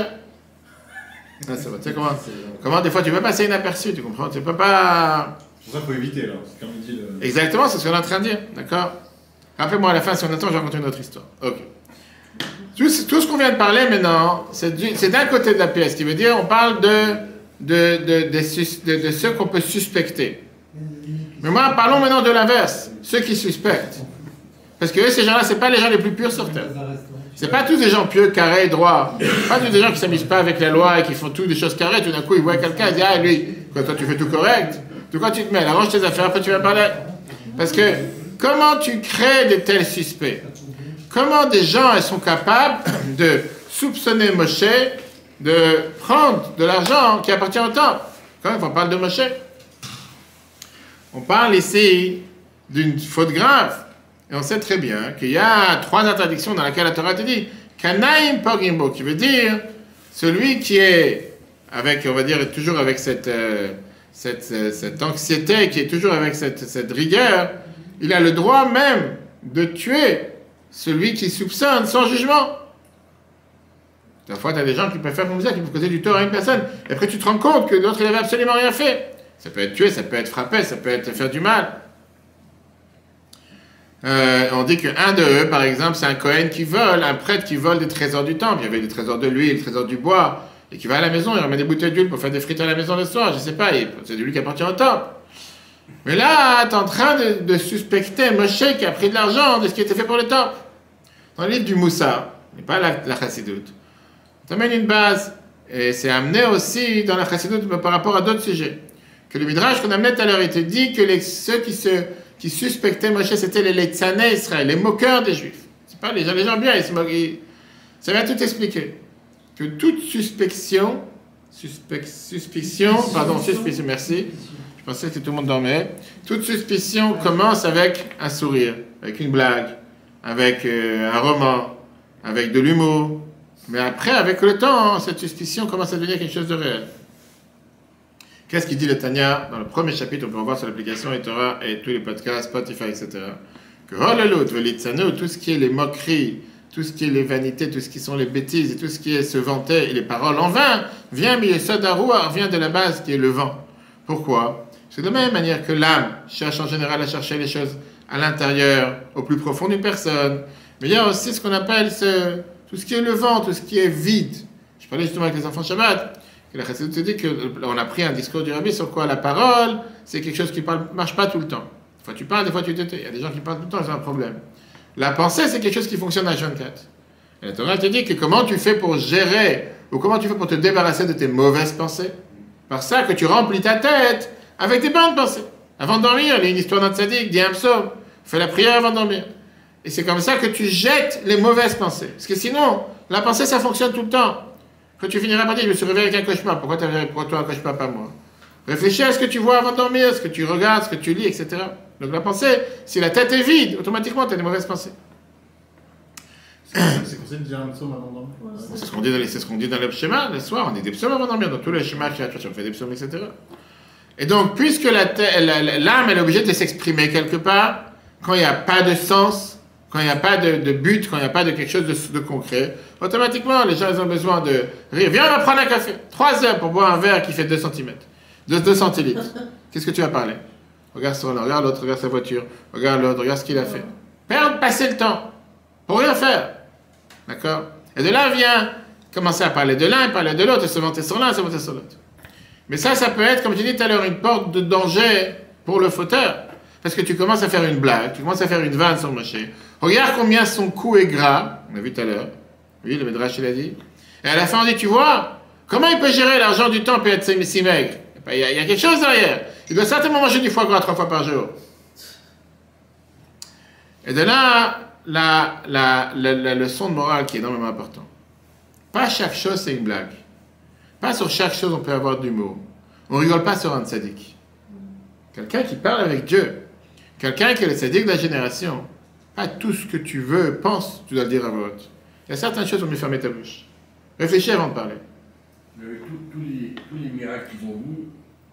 Ah, ça va, tu sais comment des fois tu peux passer inaperçu, tu comprends? Tu peux pas... C'est pour ça qu'il faut éviter, là. Comme il dit le... Exactement, c'est ce qu'on est en train de dire, d'accord? Rappelez-moi à la fin, si on attend, je vais raconter une autre histoire. Ok. Tout ce qu'on vient de parler maintenant, c'est d'un côté de la pièce, qui veut dire, on parle de ceux qu'on peut suspecter. Mais moi, parlons maintenant de l'inverse, ceux qui suspectent. Parce que eux, ces gens-là, c'est pas les gens les plus purs sur Terre. C'est pas tous des gens pieux, carrés, droits. Pas tous des gens qui s'amusent pas avec la loi et qui font tout des choses carrées. Tout d'un coup, ils voient quelqu'un, ils disent, ah, lui, quand toi, tu fais tout correct. De quoi tu te mets? Arrange tes affaires, après tu vas parler. Parce que, comment tu crées de tels suspects? Comment des gens sont capables de soupçonner Moshe de prendre de l'argent qui appartient au temple? Quand même, on parle de Moshe. On parle ici d'une faute grave. Et on sait très bien qu'il y a 3 interdictions dans lesquelles la Torah te dit Kanaim Pogimbo, qui veut dire celui qui est avec, on va dire, toujours avec cette anxiété, qui est toujours avec cette rigueur, il a le droit même de tuer celui qui soupçonne sans jugement. Parfois, tu as des gens qui peuvent faire comme ça, qui peuvent causer du tort à une personne. Et après, tu te rends compte que l'autre, il n'avait absolument rien fait. Ça peut être tué, ça peut être frappé, ça peut être faire du mal. On dit qu'un de eux, par exemple, c'est un Cohen qui vole, un prêtre qui vole des trésors du temple. Il y avait des trésors de l'huile, des trésors du bois, et qui va à la maison, il remet des bouteilles d'huile pour faire des frites à la maison le soir, je sais pas, c'est de lui qui appartient au temple. Mais là, tu es en train de suspecter Moshe qui a pris de l'argent de ce qui était fait pour le temple. Dans le livre du Moussa, et pas la Chassidoute, tu amènes une base, et c'est amené aussi dans la Chassidoute par rapport à d'autres sujets. Que le Midrash qu'on amenait tout à l'heure, il te dit que ceux qui suspectaient Moshe, c'était les Leitzanei Israël, les moqueurs des Juifs. C'est pas les gens bien, ça va tout expliquer. Que toute suspicion, merci, je pensais que tout le monde dormait, toute suspicion commence avec un sourire, avec une blague, avec un roman, avec de l'humour, mais après, avec le temps, cette suspicion commence à devenir quelque chose de réel. Qu'est-ce qu'il dit le Tanya dans le premier chapitre? On peut revoir sur l'application et Torah et tous les podcasts, Spotify, etc. Que tout ce qui est les moqueries, tout ce qui est les vanités, tout ce qui sont les bêtises et tout ce qui est se vanter et les paroles en vain vient de la base qui est le vent. Pourquoi? C'est de la même manière que l'âme cherche en général à chercher les choses à l'intérieur, au plus profond d'une personne. Mais il y a aussi ce qu'on appelle tout ce qui est le vent, tout ce qui est vide. Je parlais justement avec les enfants Shabbat, que la Chassidut te dit qu'on a pris un discours du Rabbi sur quoi la parole, c'est quelque chose qui ne marche pas tout le temps. Des fois tu parles, des fois tu t'étais. Il y a des gens qui parlent tout le temps, ils ont un problème. La pensée, c'est quelque chose qui fonctionne à H24. Et la Torah te dit que comment tu fais pour gérer, ou comment tu fais pour te débarrasser de tes mauvaises pensées. Par ça que tu remplis ta tête avec des bonnes pensées. Avant de dormir, il y a une histoire d'un tzaddik, dis un psaume, fais la prière avant de dormir. Et c'est comme ça que tu jettes les mauvaises pensées. Parce que sinon, la pensée, ça fonctionne tout le temps. Quand tu finiras par dire, je me suis réveillé avec un cauchemar, pourquoi toi un cauchemar, pas moi? Réfléchis à ce que tu vois avant de dormir, ce que tu regardes, ce que tu lis, etc. Donc la pensée, si la tête est vide, automatiquement, tu as des mauvaises pensées. C'est conseillé de dire un psaume avant de dormir. C'est ce qu'on dit dans le schéma, le soir, on dit des psaumes avant de dormir, dans tous les schémas, on fait des psaumes, etc. Et donc, puisque l'âme, elle est obligée de s'exprimer quelque part, quand il n'y a pas de sens, quand il n'y a pas de but, quand il n'y a pas de quelque chose de concret, automatiquement, les gens ils ont besoin de rire. Viens, on va prendre un café. 3 heures pour boire un verre qui fait 2 cm. 2 centilitres. Qu'est-ce que tu vas parler? Regarde son, regarde l'autre, regarde sa voiture, regarde l'autre, regarde ce qu'il a fait. Passer le temps pour rien faire. D'accord? Et de là vient commencer à parler de l'un, parler de l'autre, et se monter sur l'un, se monter sur l'autre. Mais ça peut être, comme je disais tout à l'heure, une porte de danger pour le fauteur. Parce que tu commences à faire une blague, tu commences à faire une vanne sur Moshe. Regarde combien son cou est gras, on a vu tout à l'heure. Oui, le Midrash il a dit. Et à la fin on dit, tu vois, comment il peut gérer l'argent du temple et être si maigre? Il y a quelque chose derrière. Il doit certainement manger du foie gras 3 fois par jour. Et de là, la leçon de morale qui est énormément importante. Pas chaque chose c'est une blague. Pas sur chaque chose on peut avoir de l'humour. On rigole pas sur un tzaddik. Quelqu'un qui parle avec Dieu. Quelqu'un qui est le tzaddik de la génération. Pas tout ce que tu veux, pense, tu dois le dire à voix haute. Il y a certaines choses où on peut fermer ta bouche. Réfléchis avant de parler. Mais avec tous les miracles qu'ils ont vus,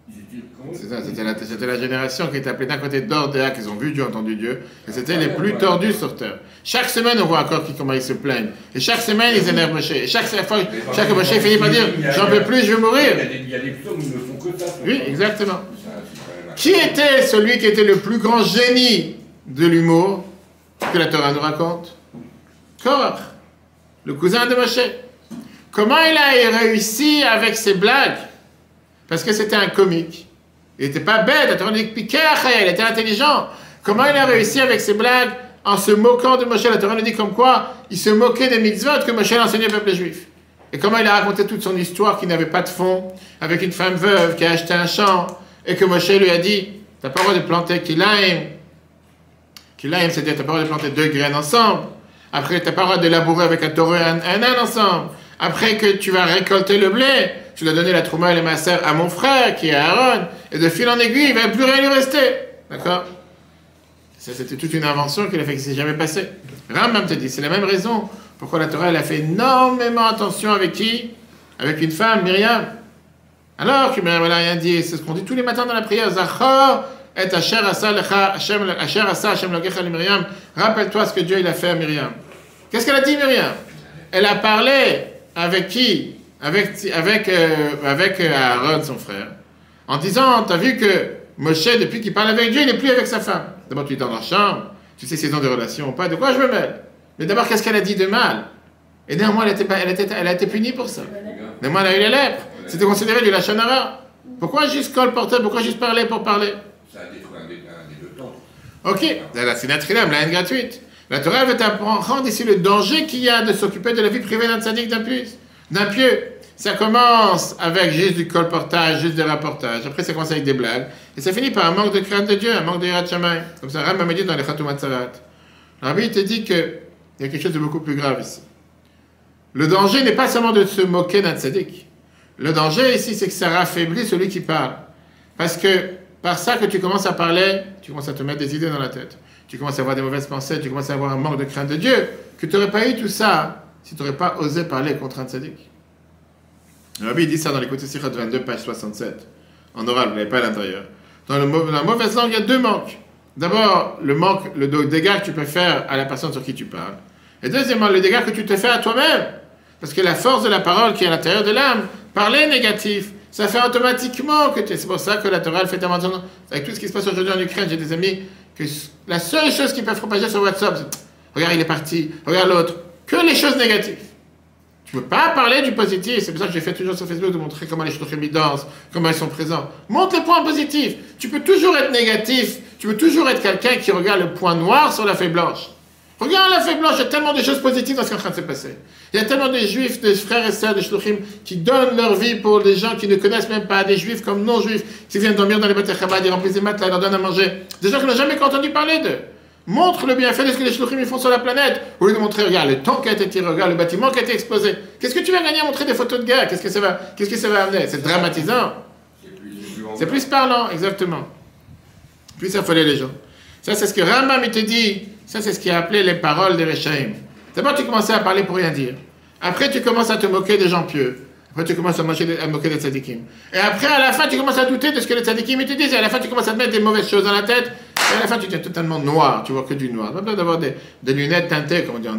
ils étaient comment? C'était la génération qui était appelée d'un côté d'Ordéa, qu'ils ont vu Dieu, entendu Dieu, et c'était les plus tordus sur terre. Chaque semaine, on voit encore comment ils se plaignent. Et chaque semaine, ils énervent Moshe. Et chaque Moshe finit par dire, j'en peux plus, je veux mourir. Il y a des psaumes où ils ne font que ça. Oui, exactement. Qui était celui qui était le plus grand génie de l'humour que la Torah nous raconte? Korach, le cousin de Moshe. Comment il a réussi avec ses blagues? Parce que c'était un comique. Il n'était pas bête, la Torah dit il était intelligent. Comment il a réussi avec ses blagues en se moquant de Moshe? La Torah nous dit comme quoi il se moquait des mitzvot que Moshe enseignait au peuple juif. Et comment il a raconté toute son histoire qui n'avait pas de fond, avec une femme veuve qui a acheté un champ, et que Moshe lui a dit, t'as pas le droit de planter kilaim. Kilaim, c'est-à-dire t'as pas le droit de planter 2 graines ensemble. Après, t'as pas le droit de labourer avec un taureau et un âne ensemble. Après que tu vas récolter le blé, tu dois donner la trouma et les masser à mon frère, qui est Aaron, et de fil en aiguille, il ne va plus rien lui rester. D'accord? Ça, c'était toute une invention qu'il a fait, qui ne s'est jamais passé. Rambam te dit, c'est la même raison pourquoi la Torah, elle a fait énormément attention avec qui? Avec une femme, Myriam. Alors que Myriam, elle n'a rien dit, c'est ce qu'on dit tous les matins dans la prière, Zachor et Asher Asa Hashem Lokecha li Myriam. Rappelle-toi ce que Dieu il a fait à Myriam. Qu'est-ce qu'elle a dit, Myriam? Elle a parlé avec qui? Avec Aaron, son frère, en disant, t'as vu que Moshe, depuis qu'il parle avec Dieu, il n'est plus avec sa femme. D'abord, tu es dans leur chambre, tu sais s'ils ont des relations ou pas, de quoi je me mêle? Mais d'abord, qu'est-ce qu'elle a dit de mal? Et néanmoins, elle a été punie pour ça. Néanmoins, elle a eu la lèpre. C'était considéré du lachon hara. Pourquoi juste colporter? Pourquoi juste parler pour parler? Ça a détruit un des 2 temps. Ok, c'est naturel, la haine gratuite. La Torah veut t'apprendre ici le danger qu'il y a de s'occuper de la vie privée d'un tzaddik, d'un pieux. Ça commence avec juste du colportage, juste des rapportages. Après, ça commence avec des blagues. Et ça finit par un manque de crainte de Dieu, un manque de hirat shamayim. Comme ça, Rambam m'a dit dans les Khatoum Hatzarat. Le Rabbi te dit qu'il y a quelque chose de beaucoup plus grave ici. Le danger n'est pas seulement de se moquer d'un tzaddik. Le danger ici, c'est que ça raffaiblit celui qui parle. Parce que par ça que tu commences à parler, tu commences à te mettre des idées dans la tête. Tu commences à avoir des mauvaises pensées, tu commences à avoir un manque de crainte de Dieu, que tu n'aurais pas eu tout ça si tu n'aurais pas osé parler contre un tzaddik. Le Rabbi dit ça dans l'écoute Sichot 22, page 67. En oral, vous ne l'avez pas à l'intérieur. Dans la mauvaise langue, il y a 2 manques. D'abord, le dégât que tu peux faire à la personne sur qui tu parles. Et deuxièmement, le dégât que tu te fais à toi-même. Parce que la force de la parole qui est à l'intérieur de l'âme, parler négatif, ça fait automatiquement que c'est pour ça que la Torah elle fait attention. Avec tout ce qui se passe aujourd'hui en Ukraine, j'ai des amis que la seule chose qui peut propager sur WhatsApp, c'est regarde, il est parti, regarde l'autre, que les choses négatives. Tu ne peux pas parler du positif. C'est pour ça que j'ai fait toujours sur Facebook de montrer comment les shluchim dansent, comment ils sont présents. Montre les points positifs. Tu peux toujours être négatif. Tu peux toujours être quelqu'un qui regarde le point noir sur la feuille blanche. Regarde la feuille blanche, il y a tellement de choses positives dans ce qui est en train de se passer. Il y a tellement de juifs, de frères et sœurs, de shluchim, qui donnent leur vie pour des gens qui ne connaissent même pas, des juifs comme non-juifs, qui viennent dormir dans les bâtiments Chabad, ils remplissent des matelas, ils leur donnent à manger. Des gens qui n'ont jamais entendu parler d'eux. Montre le bienfait de ce que les shluchim font sur la planète. Au lieu de montrer, regarde, le temps qui a été tiré, regarde le bâtiment qui a été explosé. Qu'est-ce que tu vas gagner à montrer des photos de guerre? Qu'est-ce que ça va amener? C'est dramatisant. C'est plus parlant, exactement. Plus affoler les gens. Ça, c'est ce que Rambam te dit. Ça, c'est ce qui a appelé les paroles des Rechaim. D'abord, tu commençais à parler pour rien dire. Après, tu commences à te moquer des gens pieux. Après, tu commences à moquer des tzadikim. Et après, à la fin, tu commences à douter de ce que les tzadikim te disent. Et à la fin, tu commences à te mettre des mauvaises choses dans la tête. Et à la fin, tu es totalement noir. Tu vois que du noir. Tu n'as pas besoin d'avoir des lunettes teintées, comme on dit,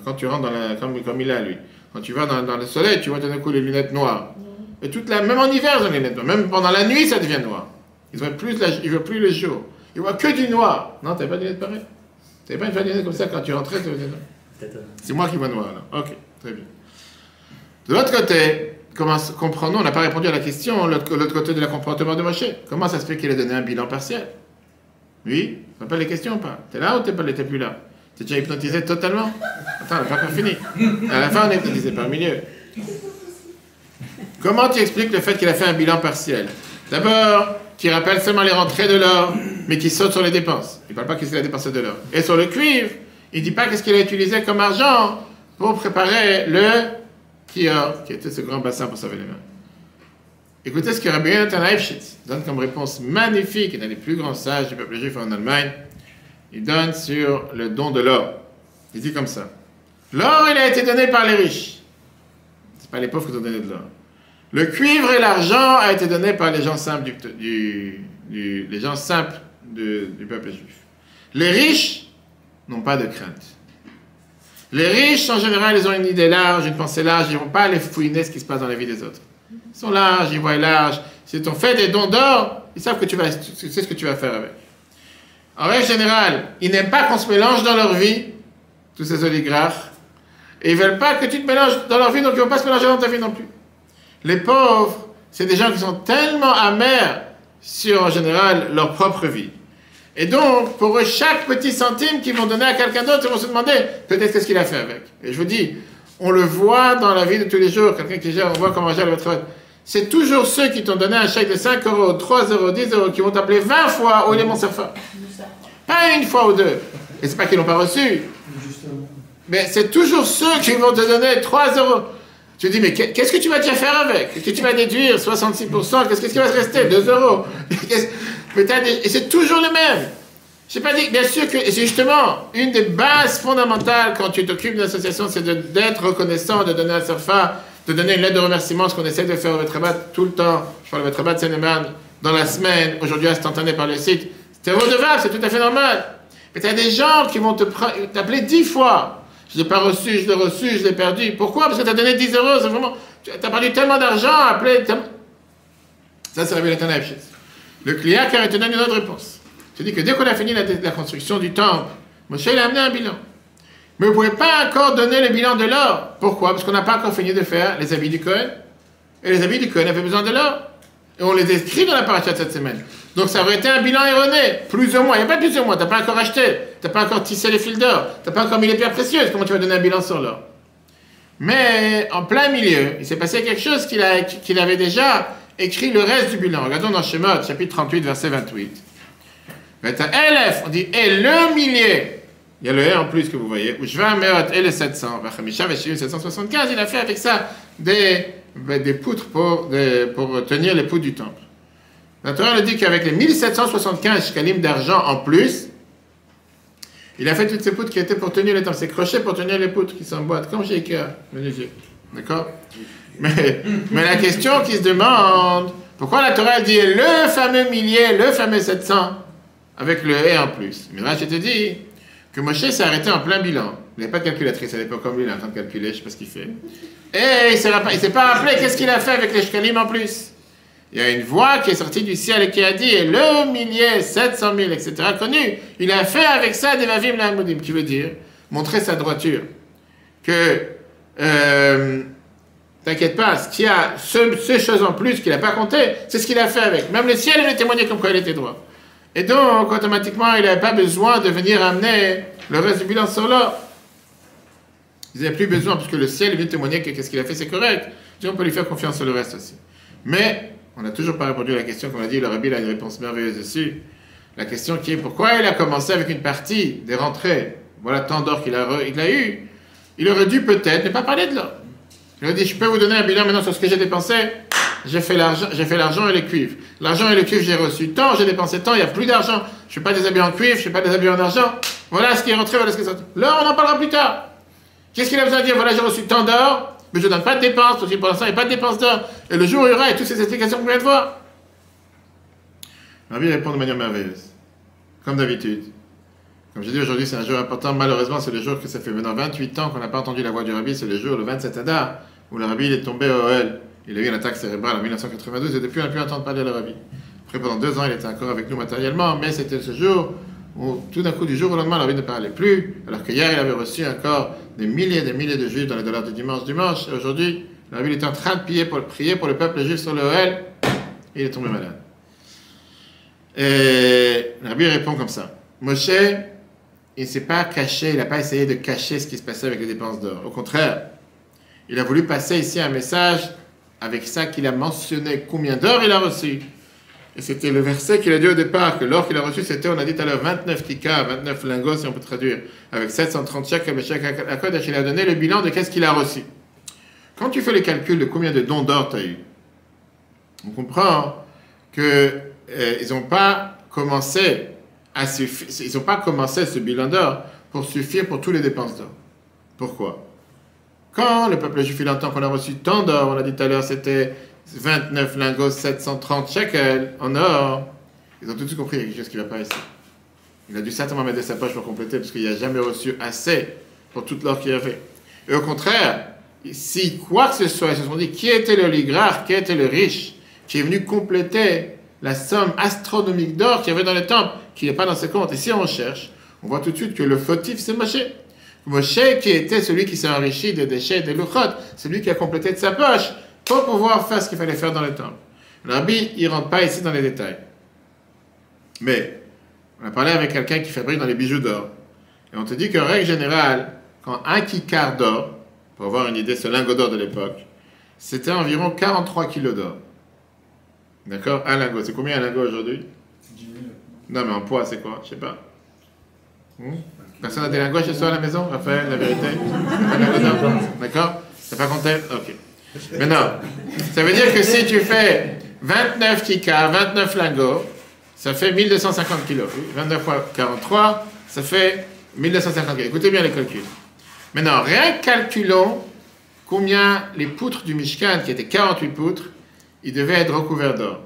quand tu rentres comme il a, lui. Quand tu vas dans le soleil, tu vois tout d'un coup les lunettes noires. Et même en hiver, ils ont les lunettes noires. Même pendant la nuit, ça devient noir. Ils ne voient plus le jour. Ils voient que du noir. Non, tu n'avais pas de lunettes pareilles? Tu n'avais pas une lunette comme ça quand tu rentrais? C'est moi qui vois noir, là. Ok, très bien. De l'autre côté, comprenons, on n'a pas répondu à la question, l'autre côté de la comportement de Moshe. Comment ça se fait qu'il a donné un bilan partiel? Oui, tu rappelles les questions ou pas? T'es là ou t'es plus là? T'es déjà hypnotisé totalement? Attends, on n'a pas encore fini. À la fin, on est hypnotisé par le milieu. Comment tu expliques le fait qu'il a fait un bilan partiel? D'abord, qui rappelle seulement les rentrées de l'or, mais qui saute sur les dépenses. Il ne parle pas qu'est-ce qu'il a dépensé de l'or. Et sur le cuivre, il ne dit pas qu'est-ce qu'il a utilisé comme argent pour préparer le kior, qui était ce grand bassin pour sauver les mains. Écoutez ce que Rabbi Yonatan Eifshitz donne comme réponse magnifique, et dans les plus grands sages du peuple juif en Allemagne. Il donne sur le don de l'or. Il dit comme ça. L'or, il a été donné par les riches. Ce n'est pas les pauvres qui ont donné de l'or. Le cuivre et l'argent a été donné par les gens simples les gens simples du peuple juif. Les riches n'ont pas de crainte. Les riches, en général, ils ont une idée large, une pensée large, ils ne vont pas aller fouiner ce qui se passe dans la vie des autres. Ils sont larges, ils voient large. Si tu fait des dons d'or, ils savent que tu sais ce que tu vas faire avec. En règle générale, ils n'aiment pas qu'on se mélange dans leur vie, tous ces oligarques, et ils ne veulent pas que tu te mélanges dans leur vie, donc ils ne vont pas se mélanger dans ta vie non plus. Les pauvres, c'est des gens qui sont tellement amers sur, en général, leur propre vie. Et donc, pour eux, chaque petit centime qu'ils vont donner à quelqu'un d'autre, ils vont se demander peut-être qu'est-ce qu'il a fait avec. Et je vous dis, on le voit dans la vie de tous les jours, quelqu'un qui gère, on voit comment gère le travail. C'est toujours ceux qui t'ont donné un chèque de 5 euros, 3 euros, 10 euros, qui vont t'appeler 20 fois au Lémon Serfa. Pas une fois ou deux. Et c'est pas qu'ils l'ont pas reçu. Mais c'est toujours ceux qui vont te donner 3 euros. Tu te dis, mais qu'est-ce que tu vas déjà faire avec? Est-ce que tu vas déduire 66%? Qu'est-ce qui va se rester? 2 euros. Et c'est toujours le même. Je n'ai pas dit, bien sûr que, et c'est justement une des bases fondamentales quand tu t'occupes d'une association, c'est d'être reconnaissant, de donner un serfa, de donner une lettre de remerciement, ce qu'on essaie de faire au Betrabat tout le temps. Je parle au Betrabat de Seine-et-Marne dans la semaine, aujourd'hui instantané par le site. C'est redevable, c'est tout à fait normal. Mais tu as des gens qui vont t'appeler 10 fois. Je ne l'ai pas reçu, je l'ai reçu, je l'ai perdu. Pourquoi? Parce que tu as donné 10 euros, c'est vraiment... Tu as perdu tellement d'argent à appeler... Ça, c'est Rabbi Yonatan Eifshitz. Le client qui a te donné une autre réponse. Je dis que dès qu'on a fini la construction du temple, Moshe il a amené un bilan. Mais vous ne pouvez pas encore donner le bilan de l'or. Pourquoi? Parce qu'on n'a pas encore fini de faire les habits du Kohen. Et les habits du Kohen avaient besoin de l'or. Et on les écrit dans la paracha de cette semaine. Donc ça aurait été un bilan erroné. Plus ou moins. Il n'y a pas plus ou moins. Tu n'as pas encore acheté. Tu n'as pas encore tissé les fils d'or. Tu n'as pas encore mis les pierres précieuses. Comment tu vas donner un bilan sur l'or? Mais en plein milieu, il s'est passé quelque chose qu'il avait déjà écrit le reste du bilan. Regardons dans Shemot, chapitre 38, verset 28. On dit, et le millier, il y a le et en plus que vous voyez, ou je vais à Meot, et le 700, 775, il a fait avec ça des poutres pour tenir les poutres du temple. La Torah dit qu'avec les 1775 shkalim d'argent en plus, il a fait toutes ces poutres qui étaient pour tenir les temple, ces crochets pour tenir les poutres qui s'emboîtent, comme chez Ikea, d'accord? Mais la question qui se demande, pourquoi la Torah dit le fameux millier, le fameux 700, avec le et en plus. Mais là, je te dis que Moshe s'est arrêté en plein bilan. Il n'avait pas de calculatrice à l'époque comme lui, il est en train de calculer, je ne sais pas ce qu'il fait. Et il ne s'est pas rappelé qu'est-ce qu'il a fait avec les shkalim en plus. Il y a une voix qui est sortie du ciel et qui a dit, et le millier, 700 000, etc., connu, il a fait avec ça des Vavim Lahamudim, qui veut dire montrer sa droiture. Que, t'inquiète pas, ce qu'il a, ces choses en plus qu'il n'a pas compté, c'est ce qu'il a fait avec. Même le ciel, il a témoigné comme quoi il était droit. Et donc, automatiquement, il n'avait pas besoin de venir amener le reste du bilan sur l'or. Il n'avait plus besoin, parce que le ciel, il vient témoigner que qu'est-ce qu'il a fait, c'est correct. Donc, on peut lui faire confiance sur le reste aussi. Mais, on n'a toujours pas répondu à la question, comme on a dit, le Rabbi a une réponse merveilleuse dessus. La question qui est, pourquoi il a commencé avec une partie des rentrées? Voilà tant d'or qu'il a eu. Il aurait dû peut-être ne pas parler de l'or. Il a dit, je peux vous donner un bilan maintenant sur ce que j'ai dépensé. J'ai fait l'argent et les cuivres. L'argent et le cuivre, j'ai reçu tant, j'ai dépensé tant, il n'y a plus d'argent. Je ne suis pas déshabillé en cuivre, je ne suis pas déshabillé en argent. Voilà ce qui est rentré, voilà ce qui est sorti. L'or, on en parlera plus tard. Qu'est-ce qu'il a besoin de dire? Voilà, j'ai reçu tant d'or, mais je ne donne pas de dépenses, parce que pour l'instant, il n'y a pas de dépenses d'or. Et le jour où il y aura, et toutes ces explications qu'on vient de voir. Rabbi répond de manière merveilleuse. Comme d'habitude. Comme j'ai dit aujourd'hui, c'est un jour important. Malheureusement, c'est le jour que ça fait maintenant 28 ans qu'on n'a pas entendu la voix du Rabbi. C'est le jour, le 27 Adar, où le Rabbi il est tombé au Ohel. Il a eu une attaque cérébrale en 1992 et depuis, on n'a plus entendu parler de le Rabbi. Après, pendant 2 ans, il était encore avec nous matériellement, mais c'était ce jour où, tout d'un coup, du jour au lendemain, le Rabbi ne parlait plus, alors que hier, il avait reçu encore des milliers de juifs dans les dollars du dimanche. Et aujourd'hui, le Rabbi était en train de prier pour le peuple juif sur le Ohel. Et il est tombé malade. Et le Rabbi répond comme ça. Moshe, il ne s'est pas caché, il n'a pas essayé de cacher ce qui se passait avec les dépenses d'or. Au contraire, il a voulu passer ici un message avec ça qu'il a mentionné combien d'or il a reçu. Et c'était le verset qu'il a dit au départ, que l'or qu'il a reçu, c'était, on a dit tout à l'heure, 29 tika, 29 lingots, si on peut traduire, avec 730 shekels, à Kodesh, il a donné le bilan de qu'est-ce qu'il a reçu. Quand tu fais le calcul de combien de dons d'or tu as eu, on comprend que ils n'ont pas commencé ce bilan d'or pour suffire pour toutes les dépenses d'or. Pourquoi? Quand le peuple juif il entend qu'on a reçu tant d'or, on a dit tout à l'heure c'était 29 lingots, 730 shekels en or, ils ont tout de suite compris qu'il y a quelque chose qui ne va pas ici. Il a dû certainement mettre de sa poche pour compléter parce qu'il n'a jamais reçu assez pour toute l'or qu'il y avait. Et au contraire, si quoi que ce soit, ils se sont dit qui était l'oligarque, qui était le riche, qui est venu compléter la somme astronomique d'or qu'il y avait dans le temple, qui n'est pas dans ses comptes. Et si on cherche, on voit tout de suite que le fautif, c'est Moshe. Moshe qui était celui qui s'est enrichi des déchets, des louchot, celui qui a complété de sa poche pour pouvoir faire ce qu'il fallait faire dans le temple. Le Rabbi, il ne rentre pas ici dans les détails. Mais, on a parlé avec quelqu'un qui fabrique dans les bijoux d'or. Et on te dit qu'en règle générale, quand un kikar d'or, pour avoir une idée, ce lingot d'or de l'époque, c'était environ 43 kilos d'or. D'accord? Un lingot. C'est combien un lingot aujourd'hui? 10 000. Non, mais en poids, c'est quoi? Je sais pas. Personne n'a des lingots chez soi à la maison? Raphaël, la vérité? Un lingot d'or? D'accord? T'as pas compté? Ok. Maintenant, ça veut dire que si tu fais 29 kika, 29 lingots, ça fait 1250 kilos. 29 fois 43, ça fait 1250 kilos. Écoutez bien les calculs. Maintenant, rien que calculons combien les poutres du Mishkan, qui étaient 48 poutres, ils devaient être recouverts d'or.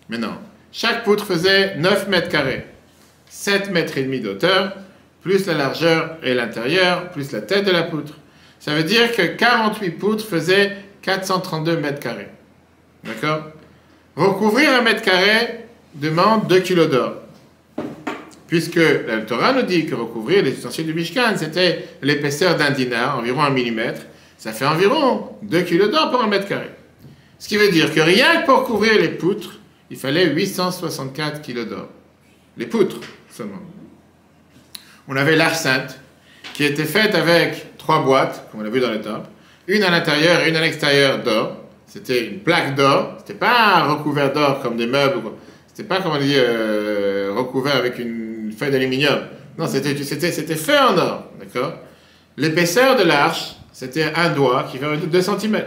Maintenant, chaque poutre faisait 9 mètres carrés, 7 mètres et demi d'auteur, plus la largeur et l'intérieur, plus la tête de la poutre. Ça veut dire que 48 poutres faisaient 432 mètres carrés. D'accord? Recouvrir un mètre carré demande 2 kilos d'or. Puisque la Torah nous dit que recouvrir les ustensiles du Mishkan, c'était l'épaisseur d'un dinar, environ 1 millimètre. Ça fait environ 2 kilos d'or pour un mètre carré. Ce qui veut dire que rien que pour couvrir les poutres, il fallait 864 kilos d'or. Les poutres seulement. On avait l'arche sainte, qui était faite avec 3 boîtes, comme on l'a vu dans le temple, une à l'intérieur et une à l'extérieur d'or. C'était une plaque d'or, c'était pas recouvert d'or comme des meubles, c'était pas, comme on dit, recouvert avec une feuille d'aluminium. Non, c'était fait en or, d'accord? L'épaisseur de l'arche, c'était un doigt qui fait 2 cm.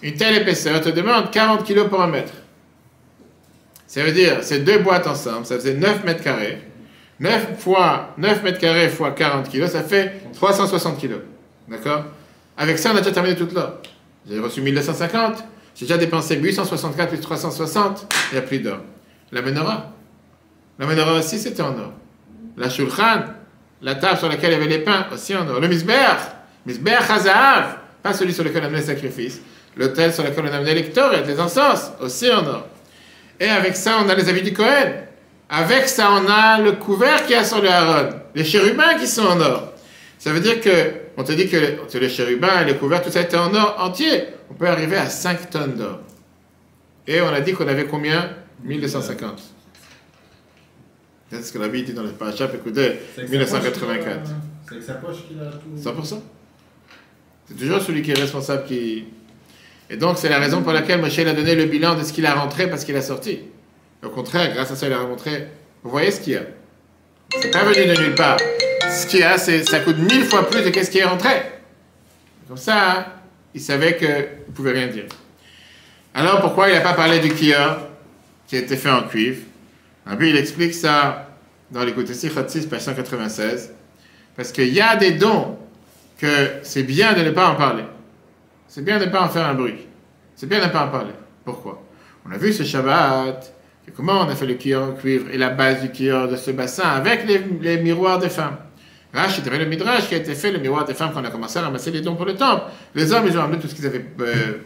Une telle épaisseur te demande 40 kg pour un mètre. Ça veut dire, ces 2 boîtes ensemble, ça faisait 9 mètres carrés. 9 mètres carrés fois 40 kg, ça fait 360 kg. D'accord? Avec ça, on a déjà terminé toute l'or. J'ai reçu 1250, j'ai déjà dépensé 864 plus 360, il n'y a plus d'or. La menorah aussi, c'était en or. La shulchan, la table sur laquelle il y avait les pains, aussi en or. Le misbeach hazahav, pas celui sur lequel on amenait les sacrifices. L'autel sur lequel on amenait les ktoret, les encens, aussi en or. Et avec ça, on a les habits du Cohen. Avec ça, on a le couvert qu'il y a sur le Aaron. Les chérubins qui sont en or. Ça veut dire que, on te dit que les chérubins et les couverts, tout ça était en or entier. On peut arriver à 5 tonnes d'or. Et on a dit qu'on avait combien? 1250. C'est ce que la Bible dit dans le parachat, écoutez, 1984. C'est avec sa poche qu'il a tout. 100%. C'est toujours celui qui est responsable qui... Et donc, c'est la raison pour laquelle Moshe a donné le bilan de ce qu'il a rentré parce qu'il a sorti. Au contraire, grâce à ça, il a montré, vous voyez ce qu'il y a. C'est pas venu de nulle part. Ce qu'il y a, ça coûte 1000 fois plus de ce qui est rentré. Comme ça, hein, il savait qu'il ne pouvait rien dire. Alors, pourquoi il n'a pas parlé du kior qui a été fait en cuivre? Puis il explique ça dans l'écoute Sichot 6, page 196. Parce qu'il y a des dons que c'est bien de ne pas en parler. C'est bien de ne pas en faire un bruit. C'est bien de ne pas en parler. Pourquoi? On a vu ce Shabbat, et comment on a fait le kior en cuivre et la base du kior de ce bassin avec les miroirs des femmes. Rashi, il y avait le midrash qui a été fait, le miroir des femmes, quand on a commencé à ramasser les dons pour le temple. Les hommes, ils ont amené tout ce qu'ils avaient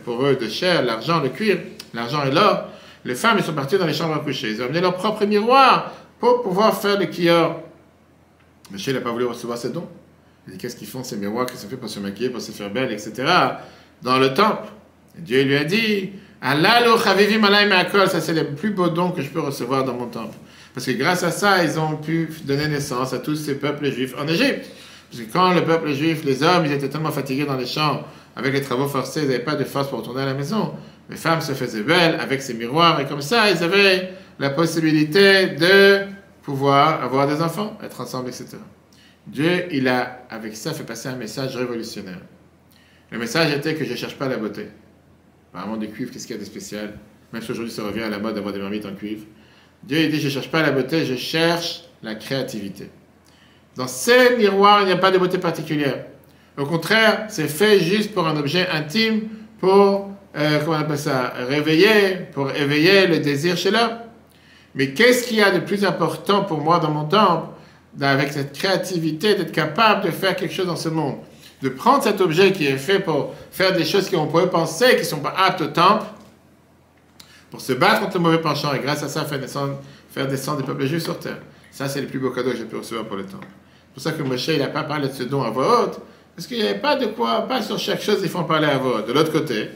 pour eux de chair, l'argent, le cuir, l'argent et l'or. Les femmes, ils sont parties dans les chambres à coucher. Ils ont amené leur propre miroir pour pouvoir faire le kior. Monsieur n'a pas voulu recevoir ces dons. Il dit, qu'est-ce qu'ils font ces miroirs qui sont faits pour se maquiller, pour se faire belle, etc. dans le temple. Et Dieu lui a dit, Allah lo chavivim alayim me'akol, ça c'est le plus beau don que je peux recevoir dans mon temple. Parce que grâce à ça, ils ont pu donner naissance à tous ces peuples juifs en Égypte. Parce que quand le peuple juif, les hommes, ils étaient tellement fatigués dans les champs, avec les travaux forcés, ils n'avaient pas de force pour retourner à la maison. Les femmes se faisaient belles avec ces miroirs, et comme ça, ils avaient la possibilité de pouvoir avoir des enfants, être ensemble, etc. Dieu, il a, avec ça, fait passer un message révolutionnaire. Le message était que je ne cherche pas la beauté. Apparemment, du cuivre, qu'est-ce qu'il y a de spécial? Même si aujourd'hui, ça revient à la mode d'avoir des marmites en cuivre. Dieu, il dit, je ne cherche pas la beauté, je cherche la créativité. Dans ces miroirs, il n'y a pas de beauté particulière. Au contraire, c'est fait juste pour un objet intime, pour, comment on appelle ça, pour éveiller le désir chez l'homme. Mais qu'est-ce qu'il y a de plus important pour moi dans mon temple, avec cette créativité, d'être capable de faire quelque chose dans ce monde? De prendre cet objet qui est fait pour faire des choses qu'on pourrait penser qui ne sont pas aptes au temple, pour se battre contre le mauvais penchant, et grâce à ça, faire descendre des peuples juifs sur terre. Ça, c'est le plus beau cadeau que j'ai pu recevoir pour le temple. C'est pour ça que Moshe, il n'a pas parlé de ce don à voix haute, parce qu'il n'y avait pas de quoi, pas sur chaque chose, il faut en parler à voix haute. De l'autre côté,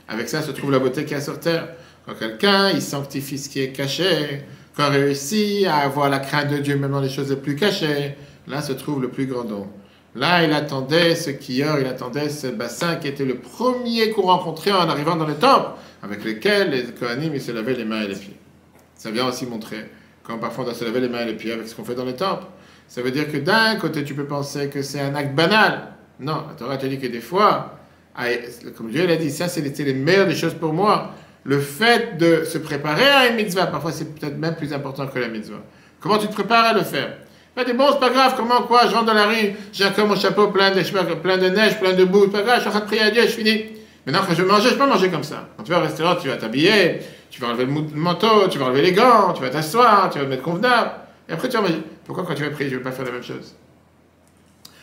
avec ça se trouve la beauté qu'il y a sur terre. Quand quelqu'un, il sanctifie ce qui est caché, quand on réussit à avoir la crainte de Dieu, même dans les choses les plus cachées, là se trouve le plus grand don. Là, il attendait ce kior, il attendait ce bassin qui était le premier qu'on rencontrait en arrivant dans le temple, avec lequel les Kohanim, ils se lavaient les mains et les pieds. Ça vient aussi montrer, quand parfois on doit se laver les mains et les pieds avec ce qu'on fait dans le temple. Ça veut dire que d'un côté, tu peux penser que c'est un acte banal. Non, la Torah te dit que des fois, comme Dieu l'a dit, ça c'était les meilleures des choses pour moi. Le fait de se préparer à une mitzvah, parfois c'est peut-être même plus important que la mitzvah. Comment tu te prépares à le faire? Tu dis, bon, c'est pas grave, comment, quoi, je rentre dans la rue, j'ai encore mon chapeau plein de neige, plein de boue, c'est pas grave, je suis en train de prier à Dieu, je finis. Maintenant, quand je vais manger, je peux pas manger comme ça. Quand tu vas au restaurant, tu vas t'habiller, tu vas enlever le manteau, tu vas enlever les gants, tu vas t'asseoir, tu vas te mettre convenable, et après tu vas manger. Pourquoi quand tu vas prier, je ne vais pas faire la même chose?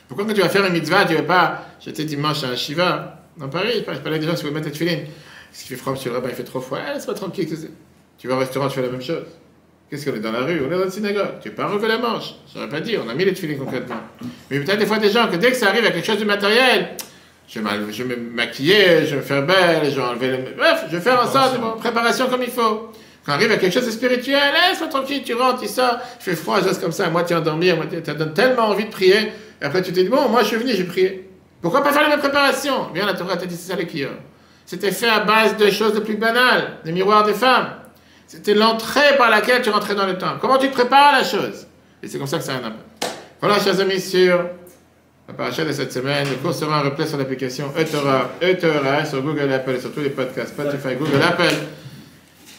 Pourquoi quand tu vas faire une mitzvah, tu ne vas pas, j'étais dimanche à un shiva, dans Paris, je parlais des gens qui veulent mettre la tefilin. S'il fait froid, monsieur le rabbin, il fait trop froid, laisse-moi tranquille. Tu vas au restaurant, tu fais la même chose. Qu'est-ce qu'on est dans la rue? On est dans la synagogue. Tu n'as pas enlevé la manche. Je n'aurais pas dit, on a mis les tefilin concrètement. Mais peut-être des fois des gens que dès que ça arrive à quelque chose de matériel, je vais me maquiller, je vais me faire belle, je vais enlever le... Bref, je vais faire en sorte de mon préparation comme il faut. Quand on arrive à quelque chose de spirituel, laisse-moi tranquille, tu rentres, tu sors, il fait froid, je reste comme ça, à moitié endormi, à moitié... Ça donne tellement envie de prier, et après tu te dis, bon, moi je suis venu, j'ai prié. Pourquoi pas faire la même préparation? Bien, la Torah t'a dit, c'est ça le kior. C'était fait à base de choses les plus banales, des miroirs des femmes. C'était l'entrée par laquelle tu rentrais dans le temple. Comment tu te prépares à la chose? Et c'est comme ça que ça a un impact. Voilà, chers amis, sur la paracha de cette semaine, le cours sera en replay sur l'application eTorah, sur Google Apple et sur tous les podcasts, Spotify, Google Apple.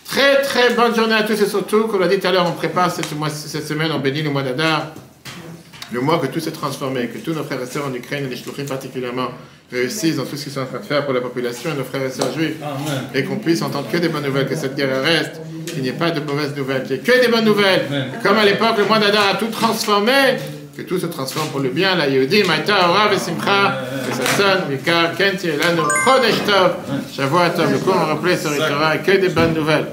Très très bonne journée à tous et surtout, comme l'a dit tout à l'heure, on prépare cette semaine, on bénit le mois d'Adar, le mois que tout s'est transformé, que tous nos frères et sœurs en Ukraine et les shluchim particulièrement réussissent dans tout ce qu'ils sont en train de faire pour la population et nos frères et sœurs juifs, et qu'on puisse entendre que des bonnes nouvelles, que cette guerre reste, qu'il n'y ait pas de mauvaises nouvelles, qu'il n'y ait que des bonnes nouvelles. Et comme à l'époque, le mois d'Adar a tout transformé, que tout se transforme pour le bien, la Yehudi, Maïta, Ora, Vesimcha, que ça sonne, Mikar, Kenti, Elano, Chodesh Tov, Shavua Tov, le cours en replay sur eTorah, et que des bonnes nouvelles.